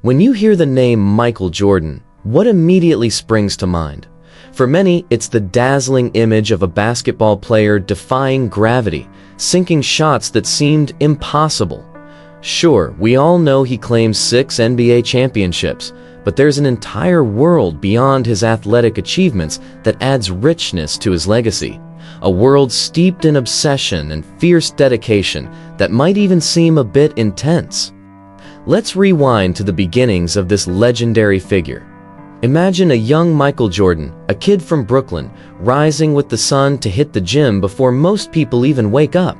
When you hear the name Michael Jordan, what immediately springs to mind? For many, it's the dazzling image of a basketball player defying gravity, sinking shots that seemed impossible. Sure, we all know he claims 6 NBA championships, but there's an entire world beyond his athletic achievements that adds richness to his legacy. A world steeped in obsession and fierce dedication that might even seem a bit intense. Let's rewind to the beginnings of this legendary figure. Imagine a young Michael Jordan, a kid from Brooklyn, rising with the sun to hit the gym before most people even wake up.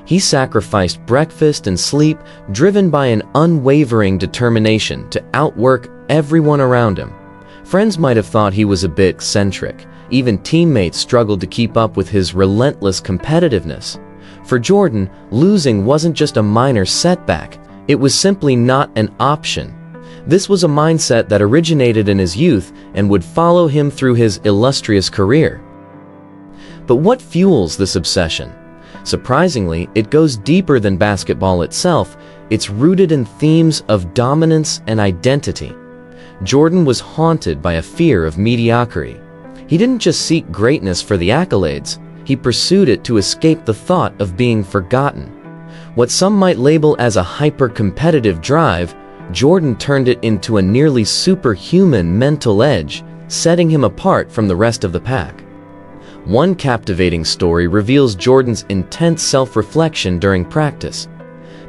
He sacrificed breakfast and sleep, driven by an unwavering determination to outwork everyone around him. Friends might have thought he was a bit eccentric. Even teammates struggled to keep up with his relentless competitiveness. For Jordan, losing wasn't just a minor setback. It was simply not an option. This was a mindset that originated in his youth and would follow him through his illustrious career. But what fuels this obsession? Surprisingly, it goes deeper than basketball itself. It's rooted in themes of dominance and identity. Jordan was haunted by a fear of mediocrity. He didn't just seek greatness for the accolades, he pursued it to escape the thought of being forgotten. What some might label as a hyper-competitive drive, Jordan turned it into a nearly superhuman mental edge, setting him apart from the rest of the pack. One captivating story reveals Jordan's intense self-reflection during practice.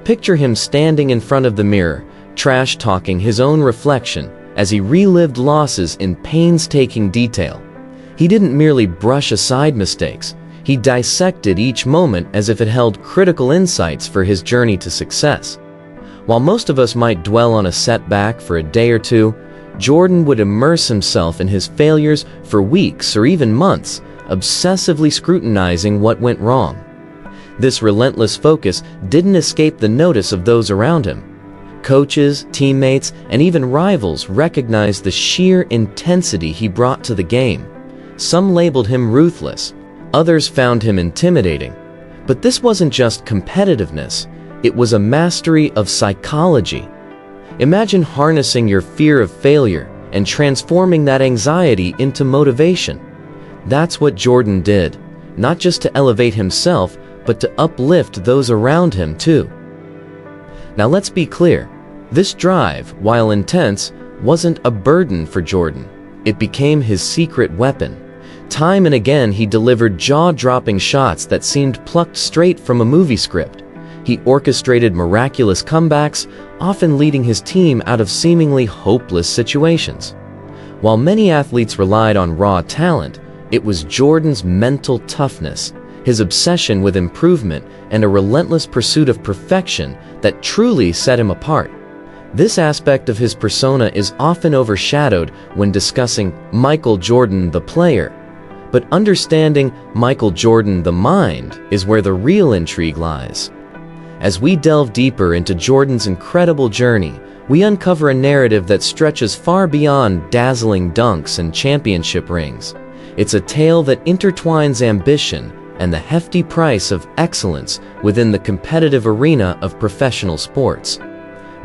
Picture him standing in front of the mirror, trash-talking his own reflection as he relived losses in painstaking detail. He didn't merely brush aside mistakes, he dissected each moment as if it held critical insights for his journey to success. While most of us might dwell on a setback for a day or two, Jordan would immerse himself in his failures for weeks or even months, obsessively scrutinizing what went wrong. This relentless focus didn't escape the notice of those around him. Coaches, teammates, and even rivals recognized the sheer intensity he brought to the game. Some labeled him ruthless, others found him intimidating. But this wasn't just competitiveness, it was a mastery of psychology. Imagine harnessing your fear of failure and transforming that anxiety into motivation. That's what Jordan did, not just to elevate himself, but to uplift those around him too. Now let's be clear, this drive, while intense, wasn't a burden for Jordan. It became his secret weapon. Time and again he delivered jaw-dropping shots that seemed plucked straight from a movie script. He orchestrated miraculous comebacks, often leading his team out of seemingly hopeless situations. While many athletes relied on raw talent, it was Jordan's mental toughness, his obsession with improvement, and a relentless pursuit of perfection that truly set him apart. This aspect of his persona is often overshadowed when discussing Michael Jordan the player. But understanding Michael Jordan the mind is where the real intrigue lies. As we delve deeper into Jordan's incredible journey, we uncover a narrative that stretches far beyond dazzling dunks and championship rings. It's a tale that intertwines ambition and the hefty price of excellence within the competitive arena of professional sports.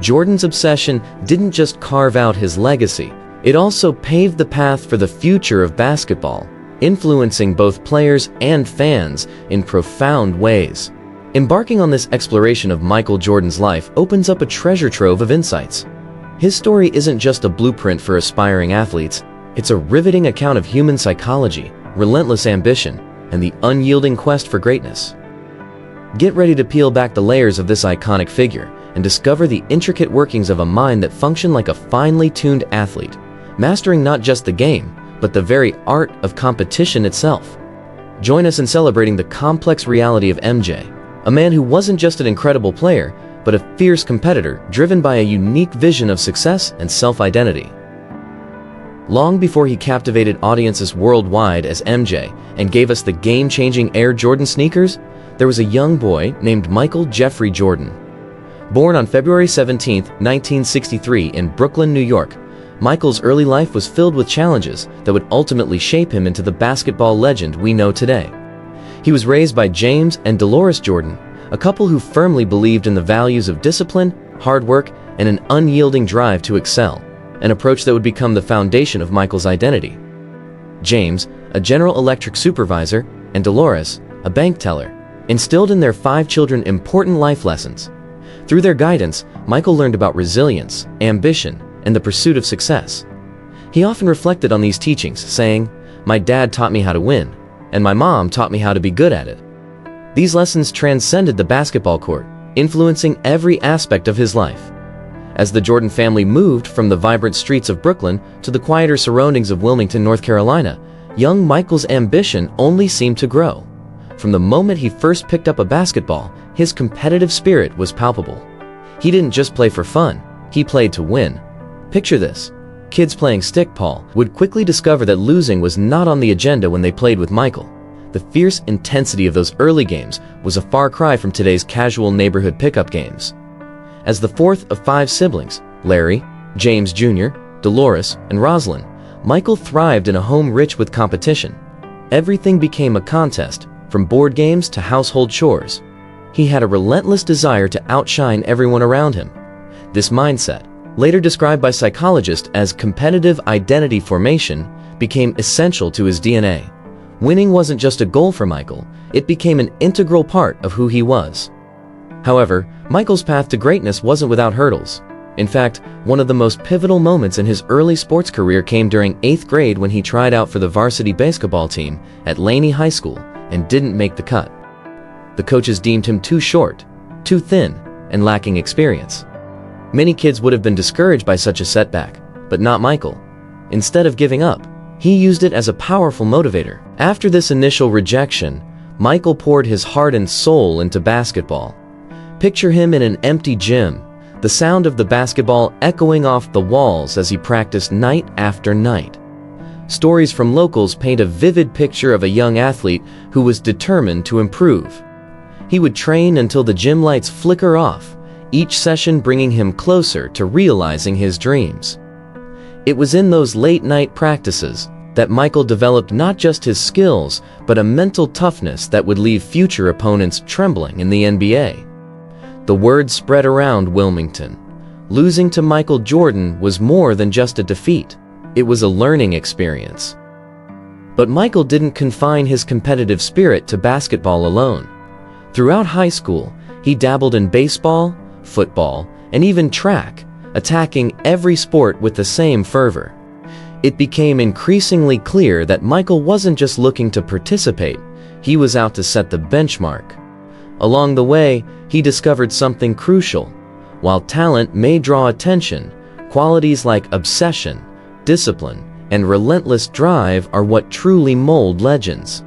Jordan's obsession didn't just carve out his legacy, it also paved the path for the future of basketball, influencing both players and fans in profound ways. Embarking on this exploration of Michael Jordan's life opens up a treasure trove of insights. His story isn't just a blueprint for aspiring athletes, it's a riveting account of human psychology, relentless ambition, and the unyielding quest for greatness. Get ready to peel back the layers of this iconic figure and discover the intricate workings of a mind that functioned like a finely tuned athlete, mastering not just the game, but the very art of competition itself. Join us in celebrating the complex reality of MJ, a man who wasn't just an incredible player, but a fierce competitor driven by a unique vision of success and self-identity. Long before he captivated audiences worldwide as MJ and gave us the game-changing Air Jordan sneakers, there was a young boy named Michael Jeffrey Jordan. Born on February 17, 1963 in Brooklyn, New York, Michael's early life was filled with challenges that would ultimately shape him into the basketball legend we know today. He was raised by James and Dolores Jordan, a couple who firmly believed in the values of discipline, hard work, and an unyielding drive to excel, an approach that would become the foundation of Michael's identity. James, a General Electric supervisor, and Dolores, a bank teller, instilled in their 5 children important life lessons. Through their guidance, Michael learned about resilience, ambition, and the pursuit of success. He often reflected on these teachings, saying, "My dad taught me how to win, and my mom taught me how to be good at it." These lessons transcended the basketball court, influencing every aspect of his life. As the Jordan family moved from the vibrant streets of Brooklyn to the quieter surroundings of Wilmington, North Carolina, young Michael's ambition only seemed to grow. From the moment he first picked up a basketball, his competitive spirit was palpable. He didn't just play for fun, he played to win. Picture this. Kids playing stickball would quickly discover that losing was not on the agenda when they played with Michael. The fierce intensity of those early games was a far cry from today's casual neighborhood pickup games. As the fourth of 5 siblings, Larry, James Jr., Dolores, and Rosalind, Michael thrived in a home rich with competition. Everything became a contest, from board games to household chores. He had a relentless desire to outshine everyone around him. This mindset, later described by psychologists as competitive identity formation, became essential to his DNA. Winning wasn't just a goal for Michael, it became an integral part of who he was. However, Michael's path to greatness wasn't without hurdles. In fact, one of the most pivotal moments in his early sports career came during 8th grade when he tried out for the varsity basketball team at Laney High School and didn't make the cut. The coaches deemed him too short, too thin, and lacking experience. Many kids would have been discouraged by such a setback, but not Michael. Instead of giving up, he used it as a powerful motivator. After this initial rejection, Michael poured his heart and soul into basketball. Picture him in an empty gym, the sound of the basketball echoing off the walls as he practiced night after night. Stories from locals paint a vivid picture of a young athlete who was determined to improve. He would train until the gym lights flicker off, each session bringing him closer to realizing his dreams. It was in those late-night practices that Michael developed not just his skills, but a mental toughness that would leave future opponents trembling in the NBA. The word spread around Wilmington. Losing to Michael Jordan was more than just a defeat. It was a learning experience. But Michael didn't confine his competitive spirit to basketball alone. Throughout high school, he dabbled in baseball, football, and even track, attacking every sport with the same fervor. It became increasingly clear that Michael wasn't just looking to participate, he was out to set the benchmark. Along the way, he discovered something crucial. While talent may draw attention, qualities like obsession, discipline, and relentless drive are what truly mold legends.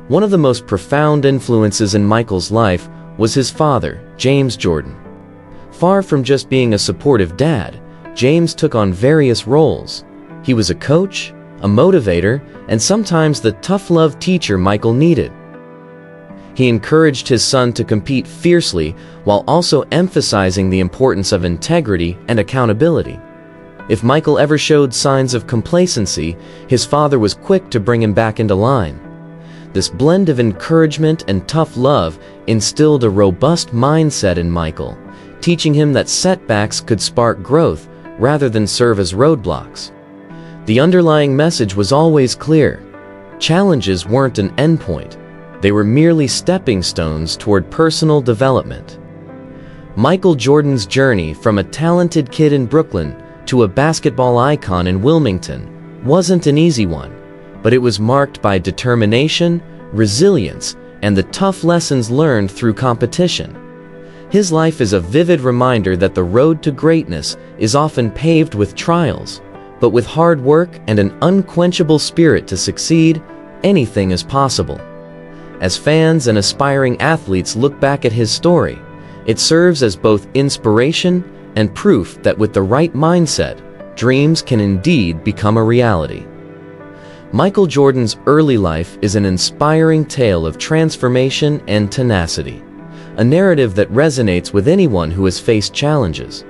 One of the most profound influences in Michael's life was his father, James Jordan. Far from just being a supportive dad, James took on various roles. He was a coach, a motivator, and sometimes the tough love teacher Michael needed. He encouraged his son to compete fiercely while also emphasizing the importance of integrity and accountability. If Michael ever showed signs of complacency, his father was quick to bring him back into line. This blend of encouragement and tough love instilled a robust mindset in Michael, teaching him that setbacks could spark growth rather than serve as roadblocks. The underlying message was always clear. Challenges weren't an endpoint. They were merely stepping stones toward personal development. Michael Jordan's journey from a talented kid in Brooklyn to a basketball icon in Wilmington wasn't an easy one, but it was marked by determination, resilience, and the tough lessons learned through competition. His life is a vivid reminder that the road to greatness is often paved with trials, but with hard work and an unquenchable spirit to succeed, anything is possible. As fans and aspiring athletes look back at his story, it serves as both inspiration and proof that with the right mindset, dreams can indeed become a reality. Michael Jordan's early life is an inspiring tale of transformation and tenacity, a narrative that resonates with anyone who has faced challenges.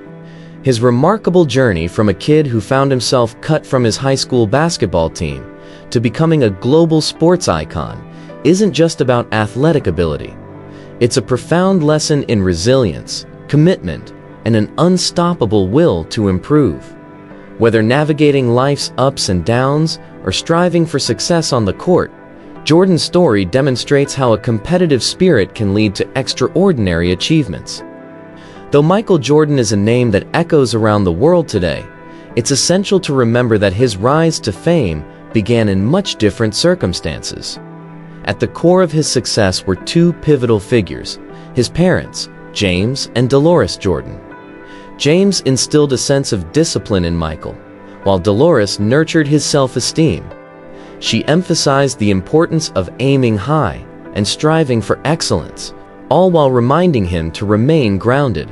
His remarkable journey from a kid who found himself cut from his high school basketball team to becoming a global sports icon isn't just about athletic ability. It's a profound lesson in resilience, commitment, and an unstoppable will to improve. Whether navigating life's ups and downs or striving for success on the court, Jordan's story demonstrates how a competitive spirit can lead to extraordinary achievements. Though Michael Jordan is a name that echoes around the world today, it's essential to remember that his rise to fame began in much different circumstances. At the core of his success were two pivotal figures: his parents, James and Dolores Jordan. James instilled a sense of discipline in Michael, while Dolores nurtured his self-esteem. She emphasized the importance of aiming high and striving for excellence, all while reminding him to remain grounded.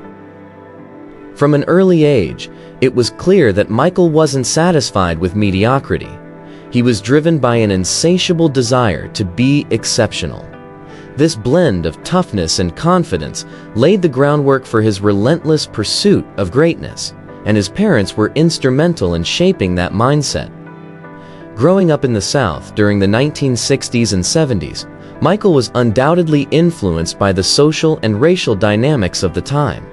From an early age, it was clear that Michael wasn't satisfied with mediocrity. He was driven by an insatiable desire to be exceptional. This blend of toughness and confidence laid the groundwork for his relentless pursuit of greatness, and his parents were instrumental in shaping that mindset. Growing up in the South during the 1960s and 70s, Michael was undoubtedly influenced by the social and racial dynamics of the time.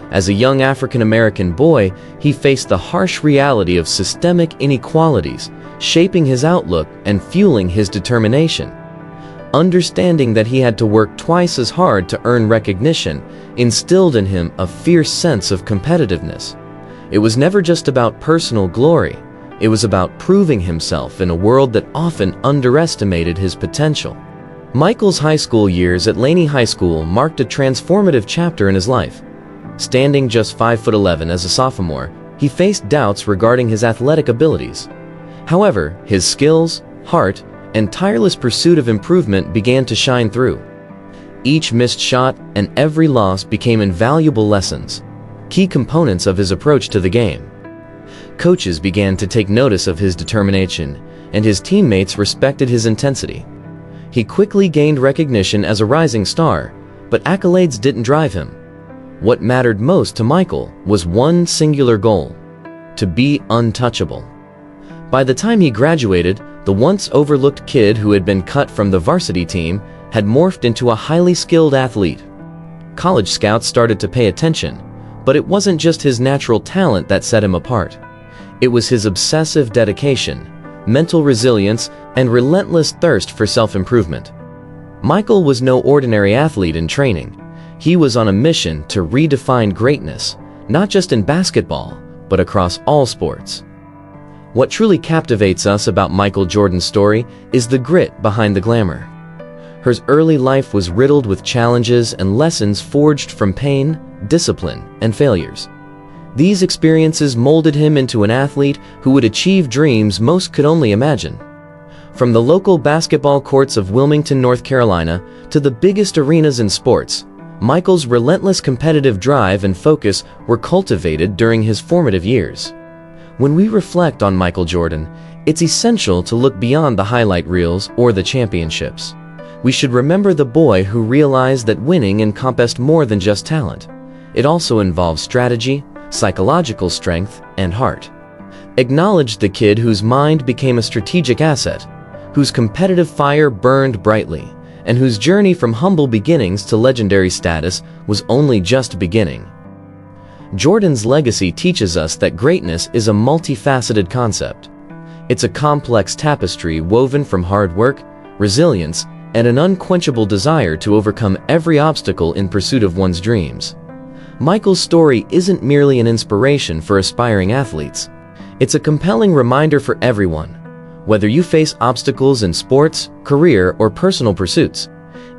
As a young African-American boy, he faced the harsh reality of systemic inequalities, shaping his outlook and fueling his determination. Understanding that he had to work twice as hard to earn recognition instilled in him a fierce sense of competitiveness. It was never just about personal glory. It was about proving himself in a world that often underestimated his potential. Michael's high school years at Laney High School marked a transformative chapter in his life. Standing just 5'11" as a sophomore, he faced doubts regarding his athletic abilities. However, his skills, heart, and tireless pursuit of improvement began to shine through. Each missed shot and every loss became invaluable lessons, key components of his approach to the game. Coaches began to take notice of his determination, and his teammates respected his intensity. He quickly gained recognition as a rising star, but accolades didn't drive him. What mattered most to Michael was one singular goal: to be untouchable. By the time he graduated, the once overlooked kid who had been cut from the varsity team had morphed into a highly skilled athlete. College scouts started to pay attention, but it wasn't just his natural talent that set him apart. It was his obsessive dedication, mental resilience, and relentless thirst for self-improvement. Michael was no ordinary athlete in training. He was on a mission to redefine greatness, not just in basketball, but across all sports. What truly captivates us about Michael Jordan's story is the grit behind the glamour. His early life was riddled with challenges and lessons forged from pain, discipline, and failures. These experiences molded him into an athlete who would achieve dreams most could only imagine. From the local basketball courts of Wilmington, North Carolina, to the biggest arenas in sports, Michael's relentless competitive drive and focus were cultivated during his formative years. When we reflect on Michael Jordan, it's essential to look beyond the highlight reels or the championships. We should remember the boy who realized that winning encompassed more than just talent. It also involves strategy, psychological strength, and heart. Acknowledge the kid whose mind became a strategic asset, whose competitive fire burned brightly, and whose journey from humble beginnings to legendary status was only just beginning. Jordan's legacy teaches us that greatness is a multifaceted concept. It's a complex tapestry woven from hard work, resilience, and an unquenchable desire to overcome every obstacle in pursuit of one's dreams. Michael's story isn't merely an inspiration for aspiring athletes. It's a compelling reminder for everyone. Whether you face obstacles in sports, career, or personal pursuits,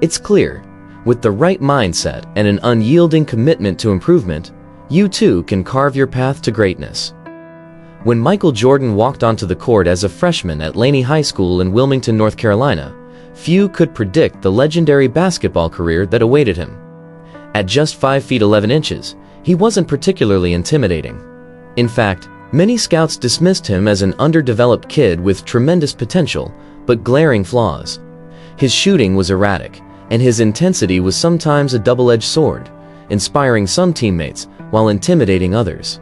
it's clear, with the right mindset and an unyielding commitment to improvement, you too can carve your path to greatness. When Michael Jordan walked onto the court as a freshman at Laney High School in Wilmington, North Carolina, few could predict the legendary basketball career that awaited him. At just 5 feet 11 inches, he wasn't particularly intimidating. In fact, many scouts dismissed him as an underdeveloped kid with tremendous potential, but glaring flaws. His shooting was erratic, and his intensity was sometimes a double-edged sword, inspiring some teammates while intimidating others.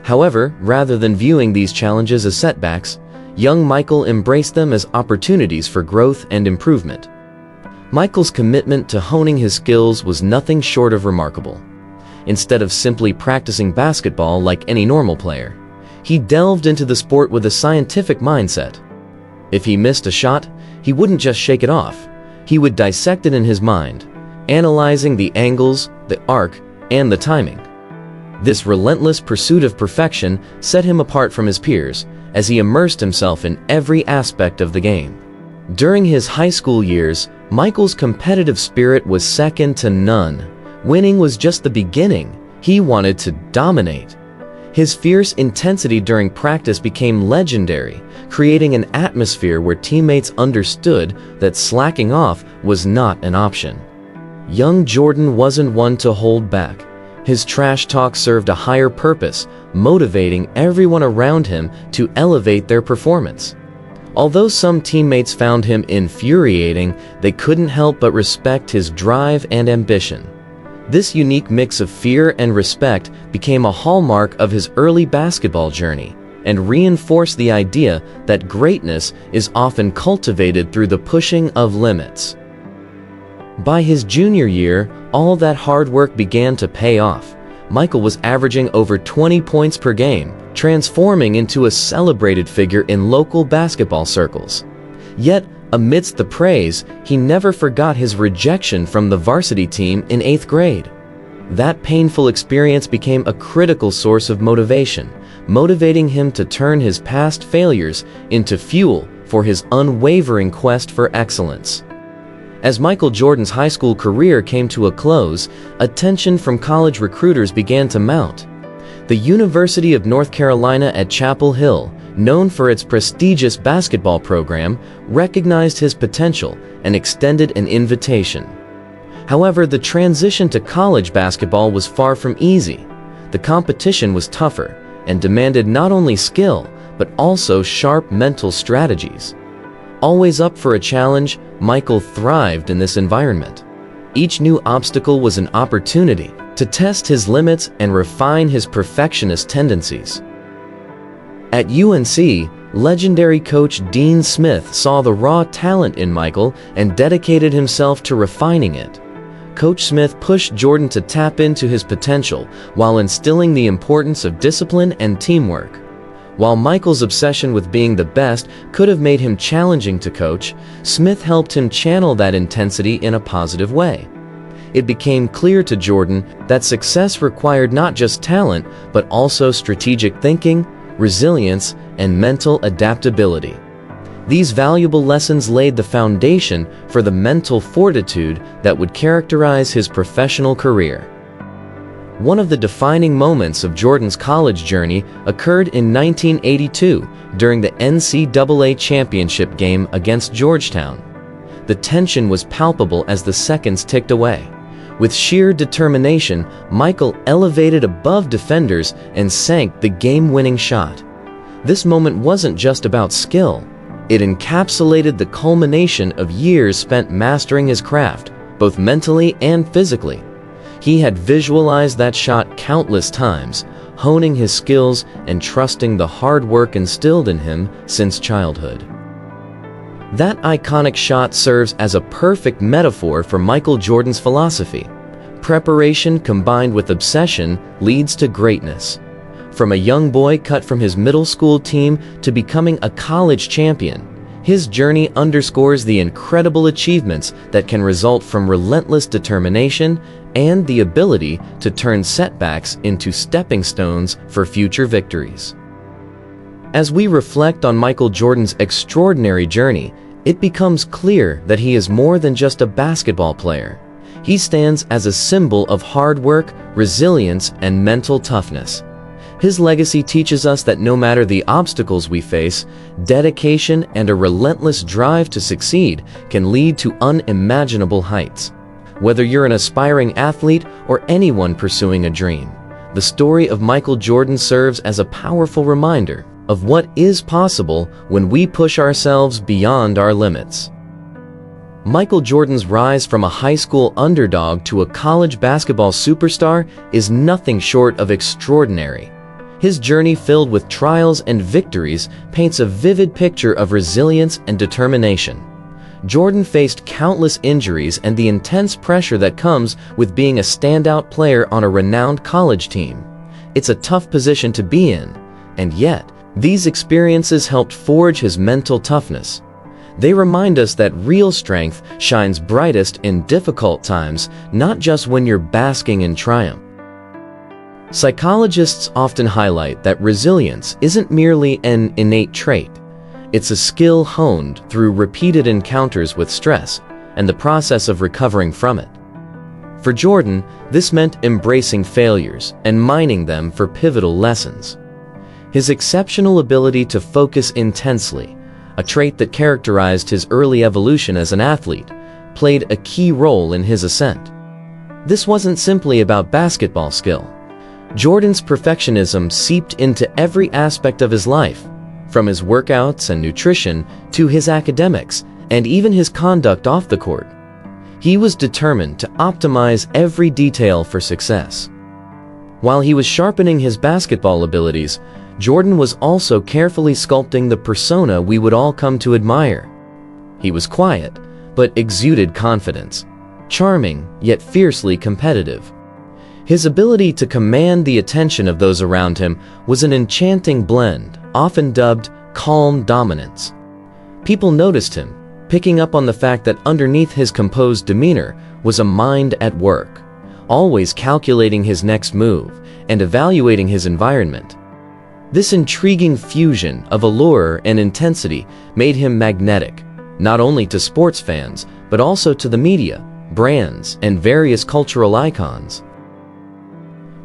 However, rather than viewing these challenges as setbacks, young Michael embraced them as opportunities for growth and improvement. Michael's commitment to honing his skills was nothing short of remarkable. instead of simply practicing basketball like any normal player. He delved into the sport with a scientific mindset. If he missed a shot, he wouldn't just shake it off. He would dissect it in his mind, analyzing the angles, the arc, and the timing. This relentless pursuit of perfection set him apart from his peers as he immersed himself in every aspect of the game. During his high school years, Michael's competitive spirit was second to none. Winning was just the beginning. He wanted to dominate. His fierce intensity during practice became legendary, creating an atmosphere where teammates understood that slacking off was not an option. Young Jordan wasn't one to hold back. His trash talk served a higher purpose, motivating everyone around him to elevate their performance. Although some teammates found him infuriating, they couldn't help but respect his drive and ambition. This unique mix of fear and respect became a hallmark of his early basketball journey and reinforced the idea that greatness is often cultivated through the pushing of limits. By his junior year, all that hard work began to pay off. Michael was averaging over 20 points per game, transforming into a celebrated figure in local basketball circles. Yet, amidst the praise, he never forgot his rejection from the varsity team in 8th grade. That painful experience became a critical source of motivation, motivating him to turn his past failures into fuel for his unwavering quest for excellence. As Michael Jordan's high school career came to a close, attention from college recruiters began to mount. The University of North Carolina at Chapel Hill, known for its prestigious basketball program, recognized his potential and extended an invitation. However, the transition to college basketball was far from easy. The competition was tougher and demanded not only skill, but also sharp mental strategies. Always up for a challenge, Michael thrived in this environment. Each new obstacle was an opportunity to test his limits and refine his perfectionist tendencies. At UNC, legendary coach Dean Smith saw the raw talent in Michael and dedicated himself to refining it. Coach Smith pushed Jordan to tap into his potential while instilling the importance of discipline and teamwork. While Michael's obsession with being the best could have made him challenging to coach, Smith helped him channel that intensity in a positive way. It became clear to Jordan that success required not just talent, but also strategic thinking, resilience, and mental adaptability. These valuable lessons laid the foundation for the mental fortitude that would characterize his professional career. One of the defining moments of Jordan's college journey occurred in 1982 during the NCAA championship game against Georgetown. The tension was palpable as the seconds ticked away. With sheer determination, Michael elevated above defenders and sank the game-winning shot. This moment wasn't just about skill. It encapsulated the culmination of years spent mastering his craft, both mentally and physically. He had visualized that shot countless times, honing his skills and trusting the hard work instilled in him since childhood. That iconic shot serves as a perfect metaphor for Michael Jordan's philosophy. Preparation combined with obsession leads to greatness. From a young boy cut from his middle school team to becoming a college champion, his journey underscores the incredible achievements that can result from relentless determination and the ability to turn setbacks into stepping stones for future victories. As we reflect on Michael Jordan's extraordinary journey, it becomes clear that he is more than just a basketball player. He stands as a symbol of hard work, resilience, and mental toughness. His legacy teaches us that no matter the obstacles we face, dedication and a relentless drive to succeed can lead to unimaginable heights. Whether you're an aspiring athlete or anyone pursuing a dream, the story of Michael Jordan serves as a powerful reminder of what is possible when we push ourselves beyond our limits. Michael Jordan's rise from a high school underdog to a college basketball superstar is nothing short of extraordinary. His journey, filled with trials and victories, paints a vivid picture of resilience and determination. Jordan faced countless injuries and the intense pressure that comes with being a standout player on a renowned college team. It's a tough position to be in, and yet, these experiences helped forge his mental toughness. They remind us that real strength shines brightest in difficult times, not just when you're basking in triumph. Psychologists often highlight that resilience isn't merely an innate trait. It's a skill honed through repeated encounters with stress and the process of recovering from it. For Jordan, this meant embracing failures and mining them for pivotal lessons. His exceptional ability to focus intensely, a trait that characterized his early evolution as an athlete, played a key role in his ascent. This wasn't simply about basketball skill. Jordan's perfectionism seeped into every aspect of his life, from his workouts and nutrition to his academics and even his conduct off the court. He was determined to optimize every detail for success. While he was sharpening his basketball abilities, Jordan was also carefully sculpting the persona we would all come to admire. He was quiet, but exuded confidence, charming yet fiercely competitive. His ability to command the attention of those around him was an enchanting blend, often dubbed calm dominance. People noticed him, picking up on the fact that underneath his composed demeanor was a mind at work, always calculating his next move and evaluating his environment. This intriguing fusion of allure and intensity made him magnetic, not only to sports fans, but also to the media, brands, and various cultural icons.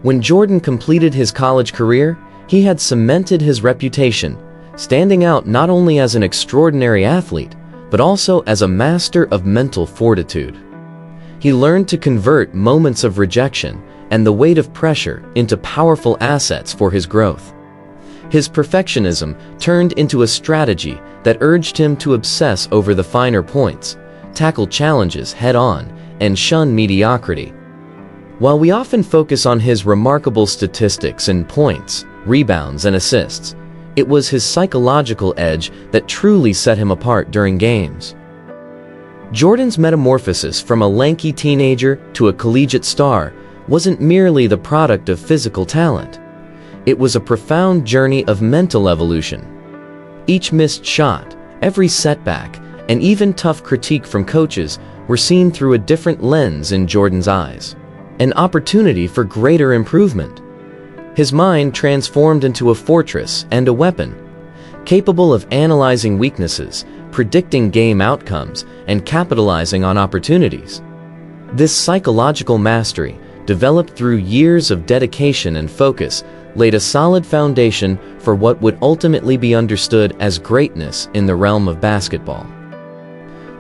When Jordan completed his college career, he had cemented his reputation, standing out not only as an extraordinary athlete, but also as a master of mental fortitude. He learned to convert moments of rejection and the weight of pressure into powerful assets for his growth. His perfectionism turned into a strategy that urged him to obsess over the finer points, tackle challenges head-on, and shun mediocrity. While we often focus on his remarkable statistics in points, rebounds, and assists, it was his psychological edge that truly set him apart during games. Jordan's metamorphosis from a lanky teenager to a collegiate star wasn't merely the product of physical talent. It was a profound journey of mental evolution. Each missed shot, every setback, and even tough critique from coaches were seen through a different lens in Jordan's eyes, an opportunity for greater improvement. His mind transformed into a fortress and a weapon, capable of analyzing weaknesses, predicting game outcomes, and capitalizing on opportunities. This psychological mastery, developed through years of dedication and focus, laid a solid foundation for what would ultimately be understood as greatness in the realm of basketball.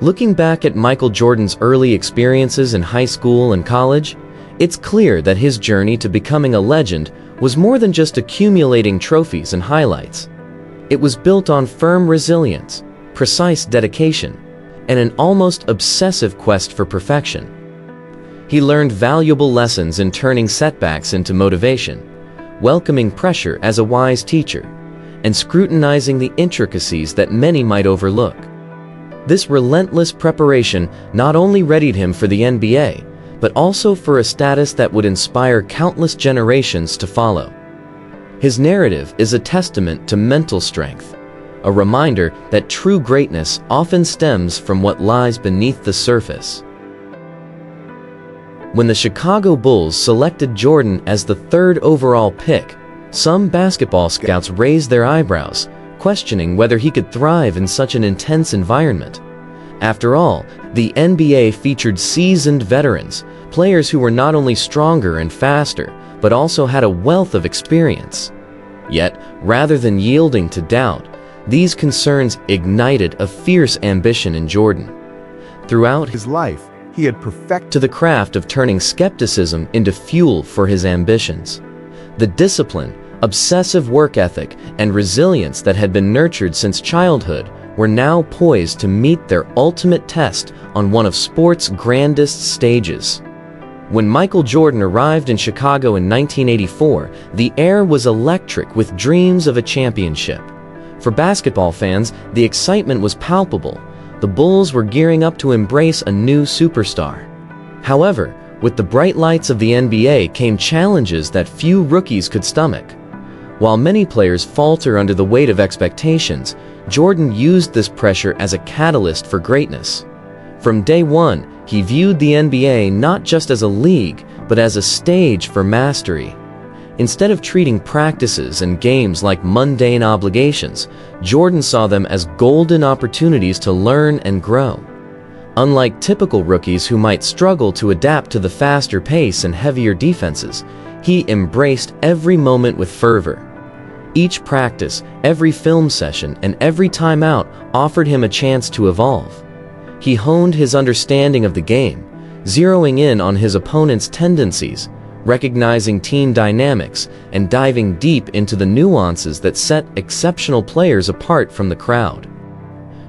Looking back at Michael Jordan's early experiences in high school and college, it's clear that his journey to becoming a legend was more than just accumulating trophies and highlights. It was built on firm resilience, precise dedication, and an almost obsessive quest for perfection. He learned valuable lessons in turning setbacks into motivation, welcoming pressure as a wise teacher, and scrutinizing the intricacies that many might overlook. This relentless preparation not only readied him for the NBA, but also for a status that would inspire countless generations to follow. His narrative is a testament to mental strength, a reminder that true greatness often stems from what lies beneath the surface. When the Chicago Bulls selected Jordan as the third overall pick, some basketball scouts raised their eyebrows, questioning whether he could thrive in such an intense environment. After all, the NBA featured seasoned veterans, players who were not only stronger and faster, but also had a wealth of experience. Yet, rather than yielding to doubt, these concerns ignited a fierce ambition in Jordan. Throughout his life, he had perfected the craft of turning skepticism into fuel for his ambitions. The discipline, obsessive work ethic, and resilience that had been nurtured since childhood were now poised to meet their ultimate test on one of sport's grandest stages. When Michael Jordan arrived in Chicago in 1984, the air was electric with dreams of a championship. For basketball fans, the excitement was palpable, The Bulls were gearing up to embrace a new superstar. However, with the bright lights of the NBA came challenges that few rookies could stomach. While many players falter under the weight of expectations, Jordan used this pressure as a catalyst for greatness. From day one, he viewed the NBA not just as a league, but as a stage for mastery. Instead of treating practices and games like mundane obligations, Jordan saw them as golden opportunities to learn and grow. Unlike typical rookies who might struggle to adapt to the faster pace and heavier defenses, he embraced every moment with fervor. Each practice, every film session, and every timeout offered him a chance to evolve. He honed his understanding of the game, zeroing in on his opponent's tendencies, recognizing team dynamics, and diving deep into the nuances that set exceptional players apart from the crowd.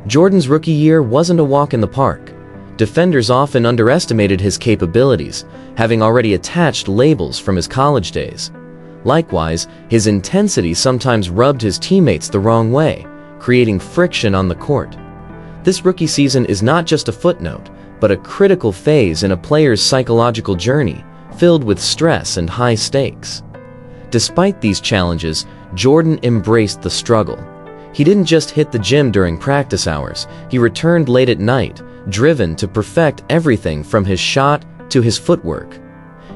Jordan's rookie year wasn't a walk in the park. Defenders often underestimated his capabilities, having already attached labels from his college days. Likewise, his intensity sometimes rubbed his teammates the wrong way, creating friction on the court. This rookie season is not just a footnote, but a critical phase in a player's psychological journey, filled with stress and high stakes. Despite these challenges, Jordan embraced the struggle. He didn't just hit the gym during practice hours, he returned late at night, driven to perfect everything from his shot to his footwork.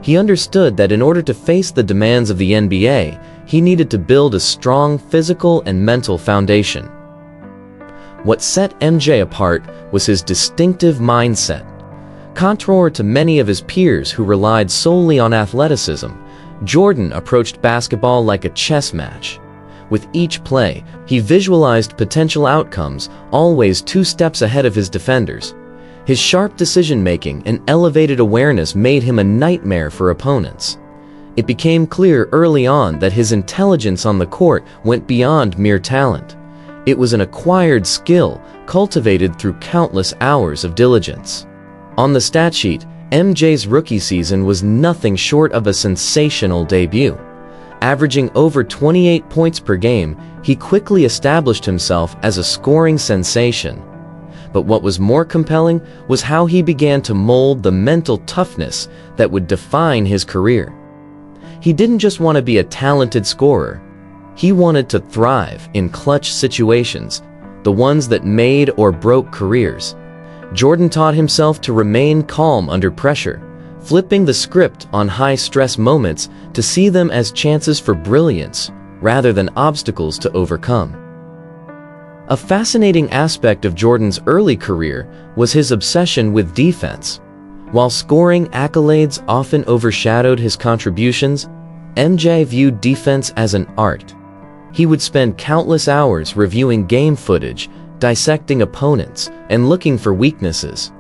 He understood that in order to face the demands of the NBA, he needed to build a strong physical and mental foundation. What set MJ apart was his distinctive mindset. Contrary to many of his peers who relied solely on athleticism, Jordan approached basketball like a chess match. With each play, he visualized potential outcomes, always 2 steps ahead of his defenders. His sharp decision-making and elevated awareness made him a nightmare for opponents. It became clear early on that his intelligence on the court went beyond mere talent. It was an acquired skill, cultivated through countless hours of diligence. On the stat sheet, MJ's rookie season was nothing short of a sensational debut. Averaging over 28 points per game, he quickly established himself as a scoring sensation. But what was more compelling was how he began to mold the mental toughness that would define his career. He didn't just want to be a talented scorer. He wanted to thrive in clutch situations, the ones that made or broke careers. Jordan taught himself to remain calm under pressure, flipping the script on high-stress moments to see them as chances for brilliance rather than obstacles to overcome. A fascinating aspect of Jordan's early career was his obsession with defense. While scoring accolades often overshadowed his contributions, MJ viewed defense as an art. He would spend countless hours reviewing game footage, dissecting opponents, and looking for weaknesses.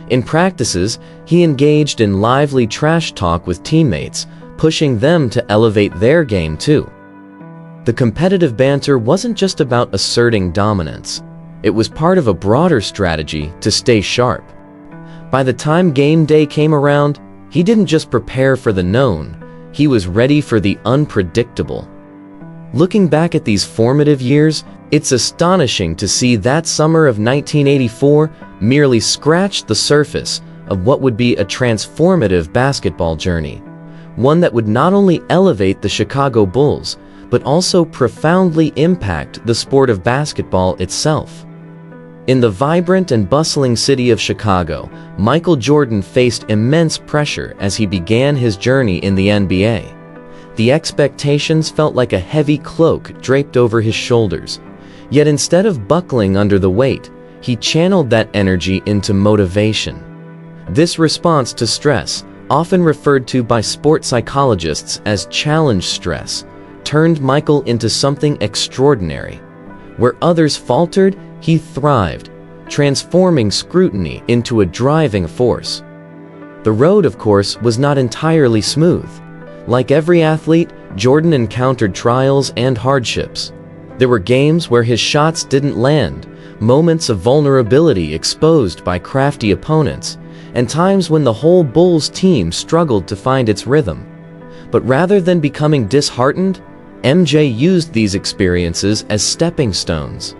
In practices, he engaged in lively trash talk with teammates, pushing them to elevate their game too. The competitive banter wasn't just about asserting dominance. It was part of a broader strategy to stay sharp. By the time game day came around, he didn't just prepare for the known, he was ready for the unpredictable. Looking back at these formative years, it's astonishing to see that summer of 1984 merely scratched the surface of what would be a transformative basketball journey, one that would not only elevate the Chicago Bulls, but also profoundly impact the sport of basketball itself. In the vibrant and bustling city of Chicago, Michael Jordan faced immense pressure as he began his journey in the NBA. The expectations felt like a heavy cloak draped over his shoulders. Yet instead of buckling under the weight, he channeled that energy into motivation. This response to stress, often referred to by sports psychologists as challenge stress, turned Michael into something extraordinary. Where others faltered, he thrived, transforming scrutiny into a driving force. The road, of course, was not entirely smooth. Like every athlete, Jordan encountered trials and hardships. There were games where his shots didn't land, moments of vulnerability exposed by crafty opponents, and times when the whole Bulls team struggled to find its rhythm. But rather than becoming disheartened, MJ used these experiences as stepping stones.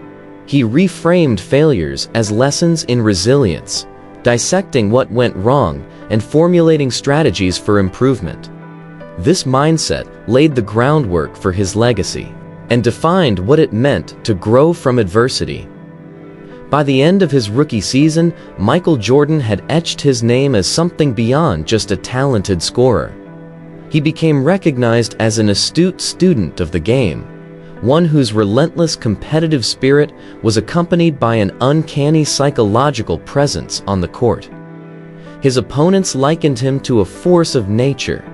He reframed failures as lessons in resilience, dissecting what went wrong and formulating strategies for improvement. This mindset laid the groundwork for his legacy and defined what it meant to grow from adversity. By the end of his rookie season, Michael Jordan had etched his name as something beyond just a talented scorer. He became recognized as an astute student of the game, one whose relentless competitive spirit was accompanied by an uncanny psychological presence on the court. His opponents likened him to a force of nature.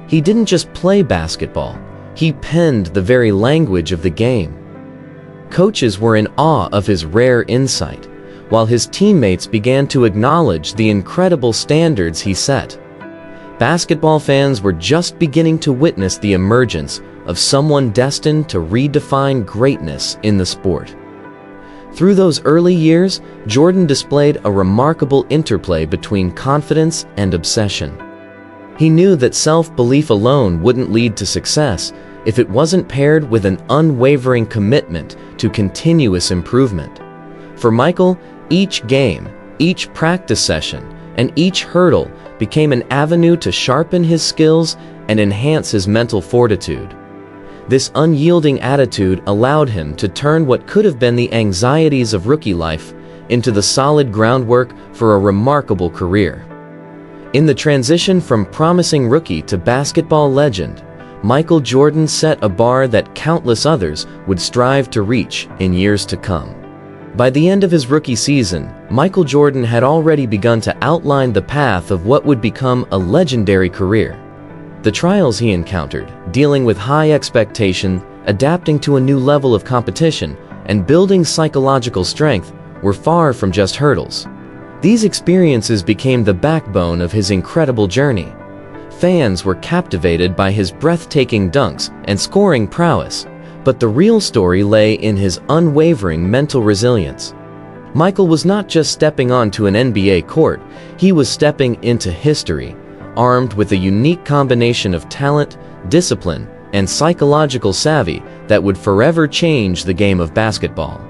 He didn't just play basketball, he penned the very language of the game. Coaches were in awe of his rare insight, while his teammates began to acknowledge the incredible standards he set. Basketball fans were just beginning to witness the emergence of someone destined to redefine greatness in the sport. Through those early years, Jordan displayed a remarkable interplay between confidence and obsession. He knew that self-belief alone wouldn't lead to success if it wasn't paired with an unwavering commitment to continuous improvement. For Michael, each game, each practice session, and each hurdle became an avenue to sharpen his skills and enhance his mental fortitude. This unyielding attitude allowed him to turn what could have been the anxieties of rookie life into the solid groundwork for a remarkable career. In the transition from promising rookie to basketball legend, Michael Jordan set a bar that countless others would strive to reach in years to come. By the end of his rookie season, Michael Jordan had already begun to outline the path of what would become a legendary career. The trials he encountered, dealing with high expectation, adapting to a new level of competition, and building psychological strength, were far from just hurdles. These experiences became the backbone of his incredible journey. Fans were captivated by his breathtaking dunks and scoring prowess, but the real story lay in his unwavering mental resilience. Michael was not just stepping onto an NBA court, he was stepping into history, armed with a unique combination of talent, discipline, and psychological savvy that would forever change the game of basketball.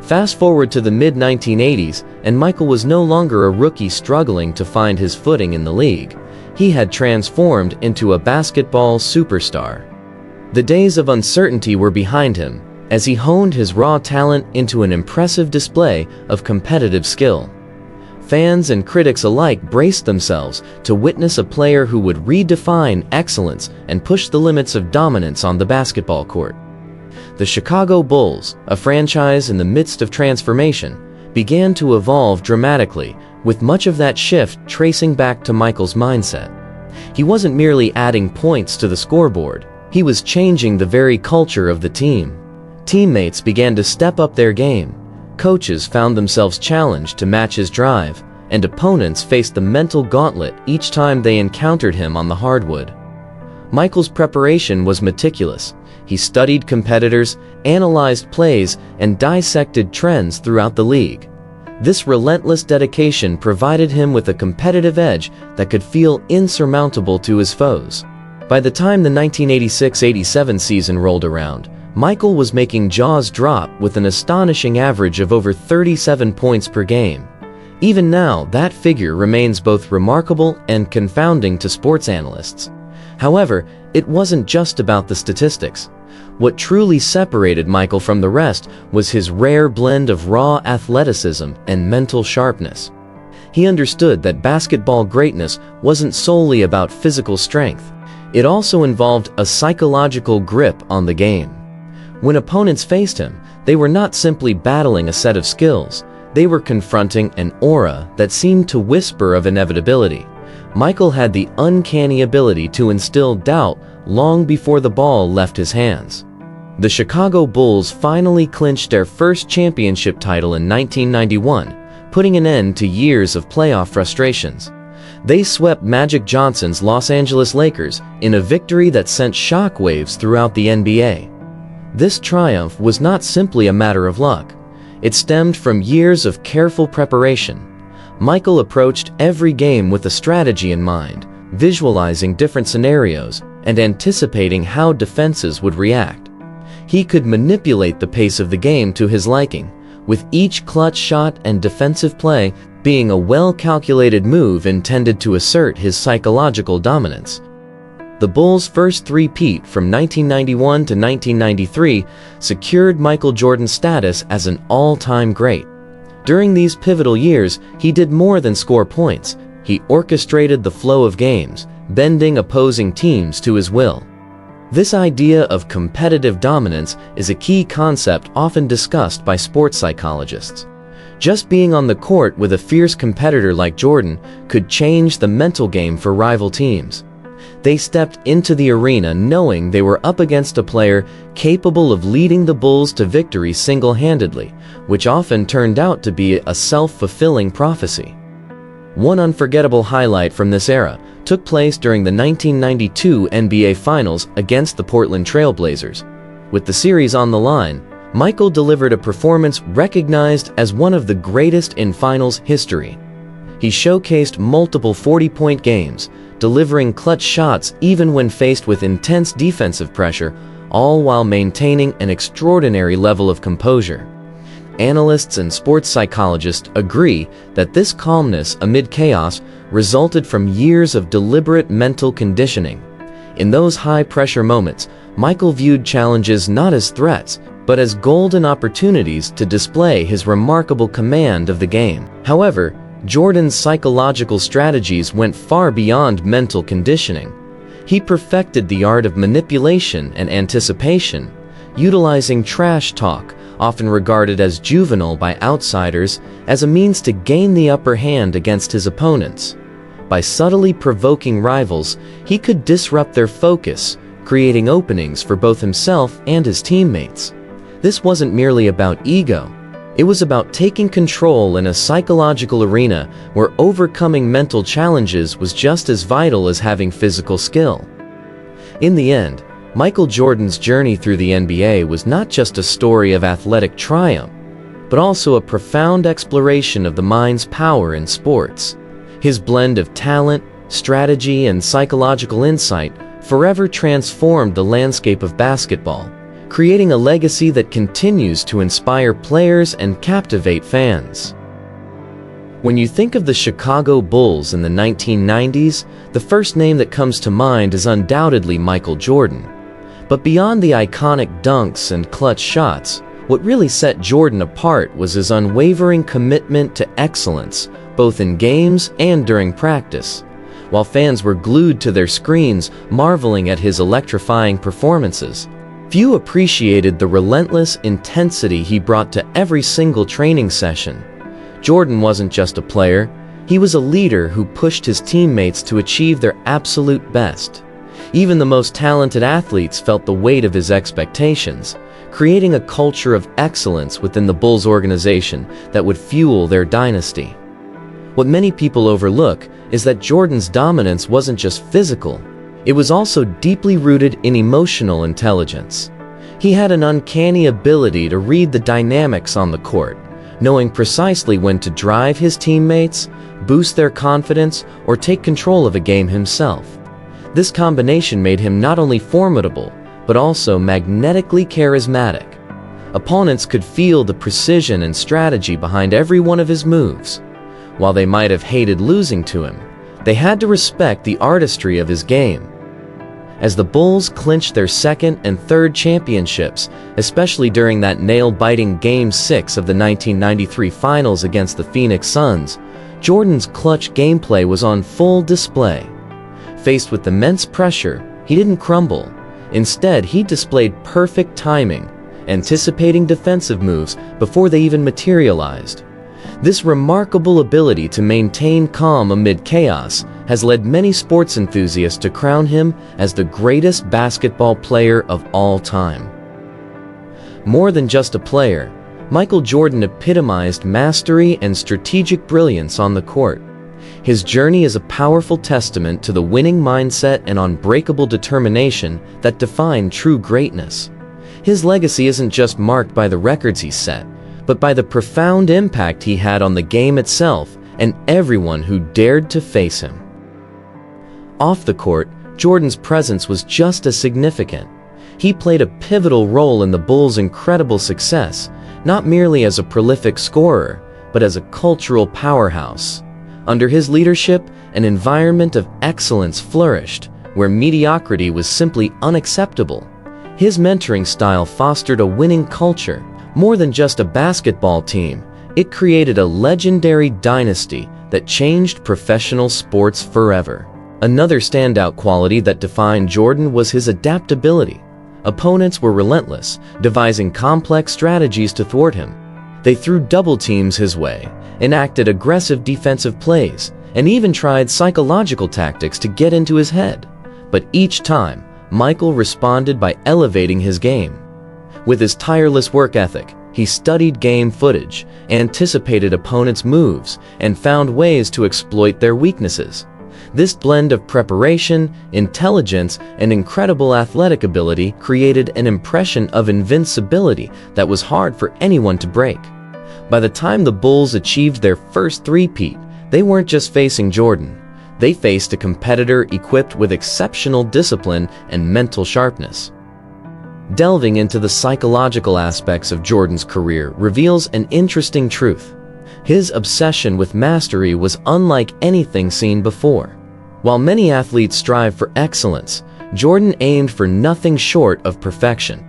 Fast forward to the mid-1980s, and Michael was no longer a rookie struggling to find his footing in the league. He had transformed into a basketball superstar. The days of uncertainty were behind him, as he honed his raw talent into an impressive display of competitive skill. Fans and critics alike braced themselves to witness a player who would redefine excellence and push the limits of dominance on the basketball court. The Chicago Bulls, a franchise in the midst of transformation, began to evolve dramatically, with much of that shift tracing back to Michael's mindset. He wasn't merely adding points to the scoreboard, he was changing the very culture of the team. Teammates began to step up their game, coaches found themselves challenged to match his drive, and opponents faced the mental gauntlet each time they encountered him on the hardwood. Michael's preparation was meticulous. He studied competitors, analyzed plays, and dissected trends throughout the league. This relentless dedication provided him with a competitive edge that could feel insurmountable to his foes. By the time the 1986-87 season rolled around, Michael was making jaws drop with an astonishing average of over 37 points per game. Even now, that figure remains both remarkable and confounding to sports analysts. However, it wasn't just about the statistics. What truly separated Michael from the rest was his rare blend of raw athleticism and mental sharpness. He understood that basketball greatness wasn't solely about physical strength. It also involved a psychological grip on the game. When opponents faced him, they were not simply battling a set of skills. They were confronting an aura that seemed to whisper of inevitability. Michael had the uncanny ability to instill doubt long before the ball left his hands. The Chicago Bulls finally clinched their first championship title in 1991, putting an end to years of playoff frustrations. They swept Magic Johnson's Los Angeles Lakers in a victory that sent shockwaves throughout the NBA. This triumph was not simply a matter of luck. It stemmed from years of careful preparation. Michael approached every game with a strategy in mind, visualizing different scenarios and anticipating how defenses would react. He could manipulate the pace of the game to his liking, with each clutch shot and defensive play being a well-calculated move intended to assert his psychological dominance. The Bulls' first three-peat from 1991 to 1993 secured Michael Jordan's status as an all-time great. During these pivotal years, he did more than score points. He orchestrated the flow of games, bending opposing teams to his will. This idea of competitive dominance is a key concept often discussed by sports psychologists. Just being on the court with a fierce competitor like Jordan could change the mental game for rival teams. They stepped into the arena knowing they were up against a player capable of leading the Bulls to victory single-handedly, which often turned out to be a self-fulfilling prophecy. One unforgettable highlight from this era took place during the 1992 NBA Finals against the Portland Trail Blazers. With the series on the line, Michael delivered a performance recognized as one of the greatest in finals history. He showcased multiple 40-point games, delivering clutch shots even when faced with intense defensive pressure, all while maintaining an extraordinary level of composure. Analysts and sports psychologists agree that this calmness amid chaos resulted from years of deliberate mental conditioning. In those high-pressure moments, Michael viewed challenges not as threats, but as golden opportunities to display his remarkable command of the game. However, Jordan's psychological strategies went far beyond mental conditioning. He perfected the art of manipulation and anticipation, utilizing trash talk, often regarded as juvenile by outsiders, as a means to gain the upper hand against his opponents. By subtly provoking rivals, he could disrupt their focus, creating openings for both himself and his teammates. This wasn't merely about ego. It was about taking control in a psychological arena where overcoming mental challenges was just as vital as having physical skill. In the end, Michael Jordan's journey through the NBA was not just a story of athletic triumph, but also a profound exploration of the mind's power in sports. His blend of talent, strategy, and psychological insight forever transformed the landscape of basketball, creating a legacy that continues to inspire players and captivate fans. When you think of the Chicago Bulls in the 1990s, the first name that comes to mind is undoubtedly Michael Jordan. But beyond the iconic dunks and clutch shots, what really set Jordan apart was his unwavering commitment to excellence, both in games and during practice. While fans were glued to their screens, marveling at his electrifying performances, few appreciated the relentless intensity he brought to every single training session. Jordan wasn't just a player, he was a leader who pushed his teammates to achieve their absolute best. Even the most talented athletes felt the weight of his expectations, creating a culture of excellence within the Bulls organization that would fuel their dynasty. What many people overlook is that Jordan's dominance wasn't just physical, it was also deeply rooted in emotional intelligence. He had an uncanny ability to read the dynamics on the court, knowing precisely when to drive his teammates, boost their confidence, or take control of a game himself. This combination made him not only formidable, but also magnetically charismatic. Opponents could feel the precision and strategy behind every one of his moves. While they might have hated losing to him, they had to respect the artistry of his game. As the Bulls clinched their second and third championships, especially during that nail-biting Game 6 of the 1993 Finals against the Phoenix Suns, Jordan's clutch gameplay was on full display. Faced with immense pressure, he didn't crumble. Instead, he displayed perfect timing, anticipating defensive moves before they even materialized. This remarkable ability to maintain calm amid chaos has led many sports enthusiasts to crown him as the greatest basketball player of all time. More than just a player, Michael Jordan epitomized mastery and strategic brilliance on the court. His journey is a powerful testament to the winning mindset and unbreakable determination that define true greatness. His legacy isn't just marked by the records he set, but by the profound impact he had on the game itself and everyone who dared to face him. Off the court, Jordan's presence was just as significant. He played a pivotal role in the Bulls' incredible success, not merely as a prolific scorer, but as a cultural powerhouse. Under his leadership, an environment of excellence flourished, where mediocrity was simply unacceptable. His mentoring style fostered a winning culture. More than just a basketball team, it created a legendary dynasty that changed professional sports forever. Another standout quality that defined Jordan was his adaptability. Opponents were relentless, devising complex strategies to thwart him. They threw double teams his way, enacted aggressive defensive plays, and even tried psychological tactics to get into his head. But each time, Michael responded by elevating his game. With his tireless work ethic, he studied game footage, anticipated opponents' moves, and found ways to exploit their weaknesses. This blend of preparation, intelligence, and incredible athletic ability created an impression of invincibility that was hard for anyone to break. By the time the Bulls achieved their first three-peat, they weren't just facing Jordan. They faced a competitor equipped with exceptional discipline and mental sharpness. Delving into the psychological aspects of Jordan's career reveals an interesting truth. His obsession with mastery was unlike anything seen before. While many athletes strive for excellence, Jordan aimed for nothing short of perfection.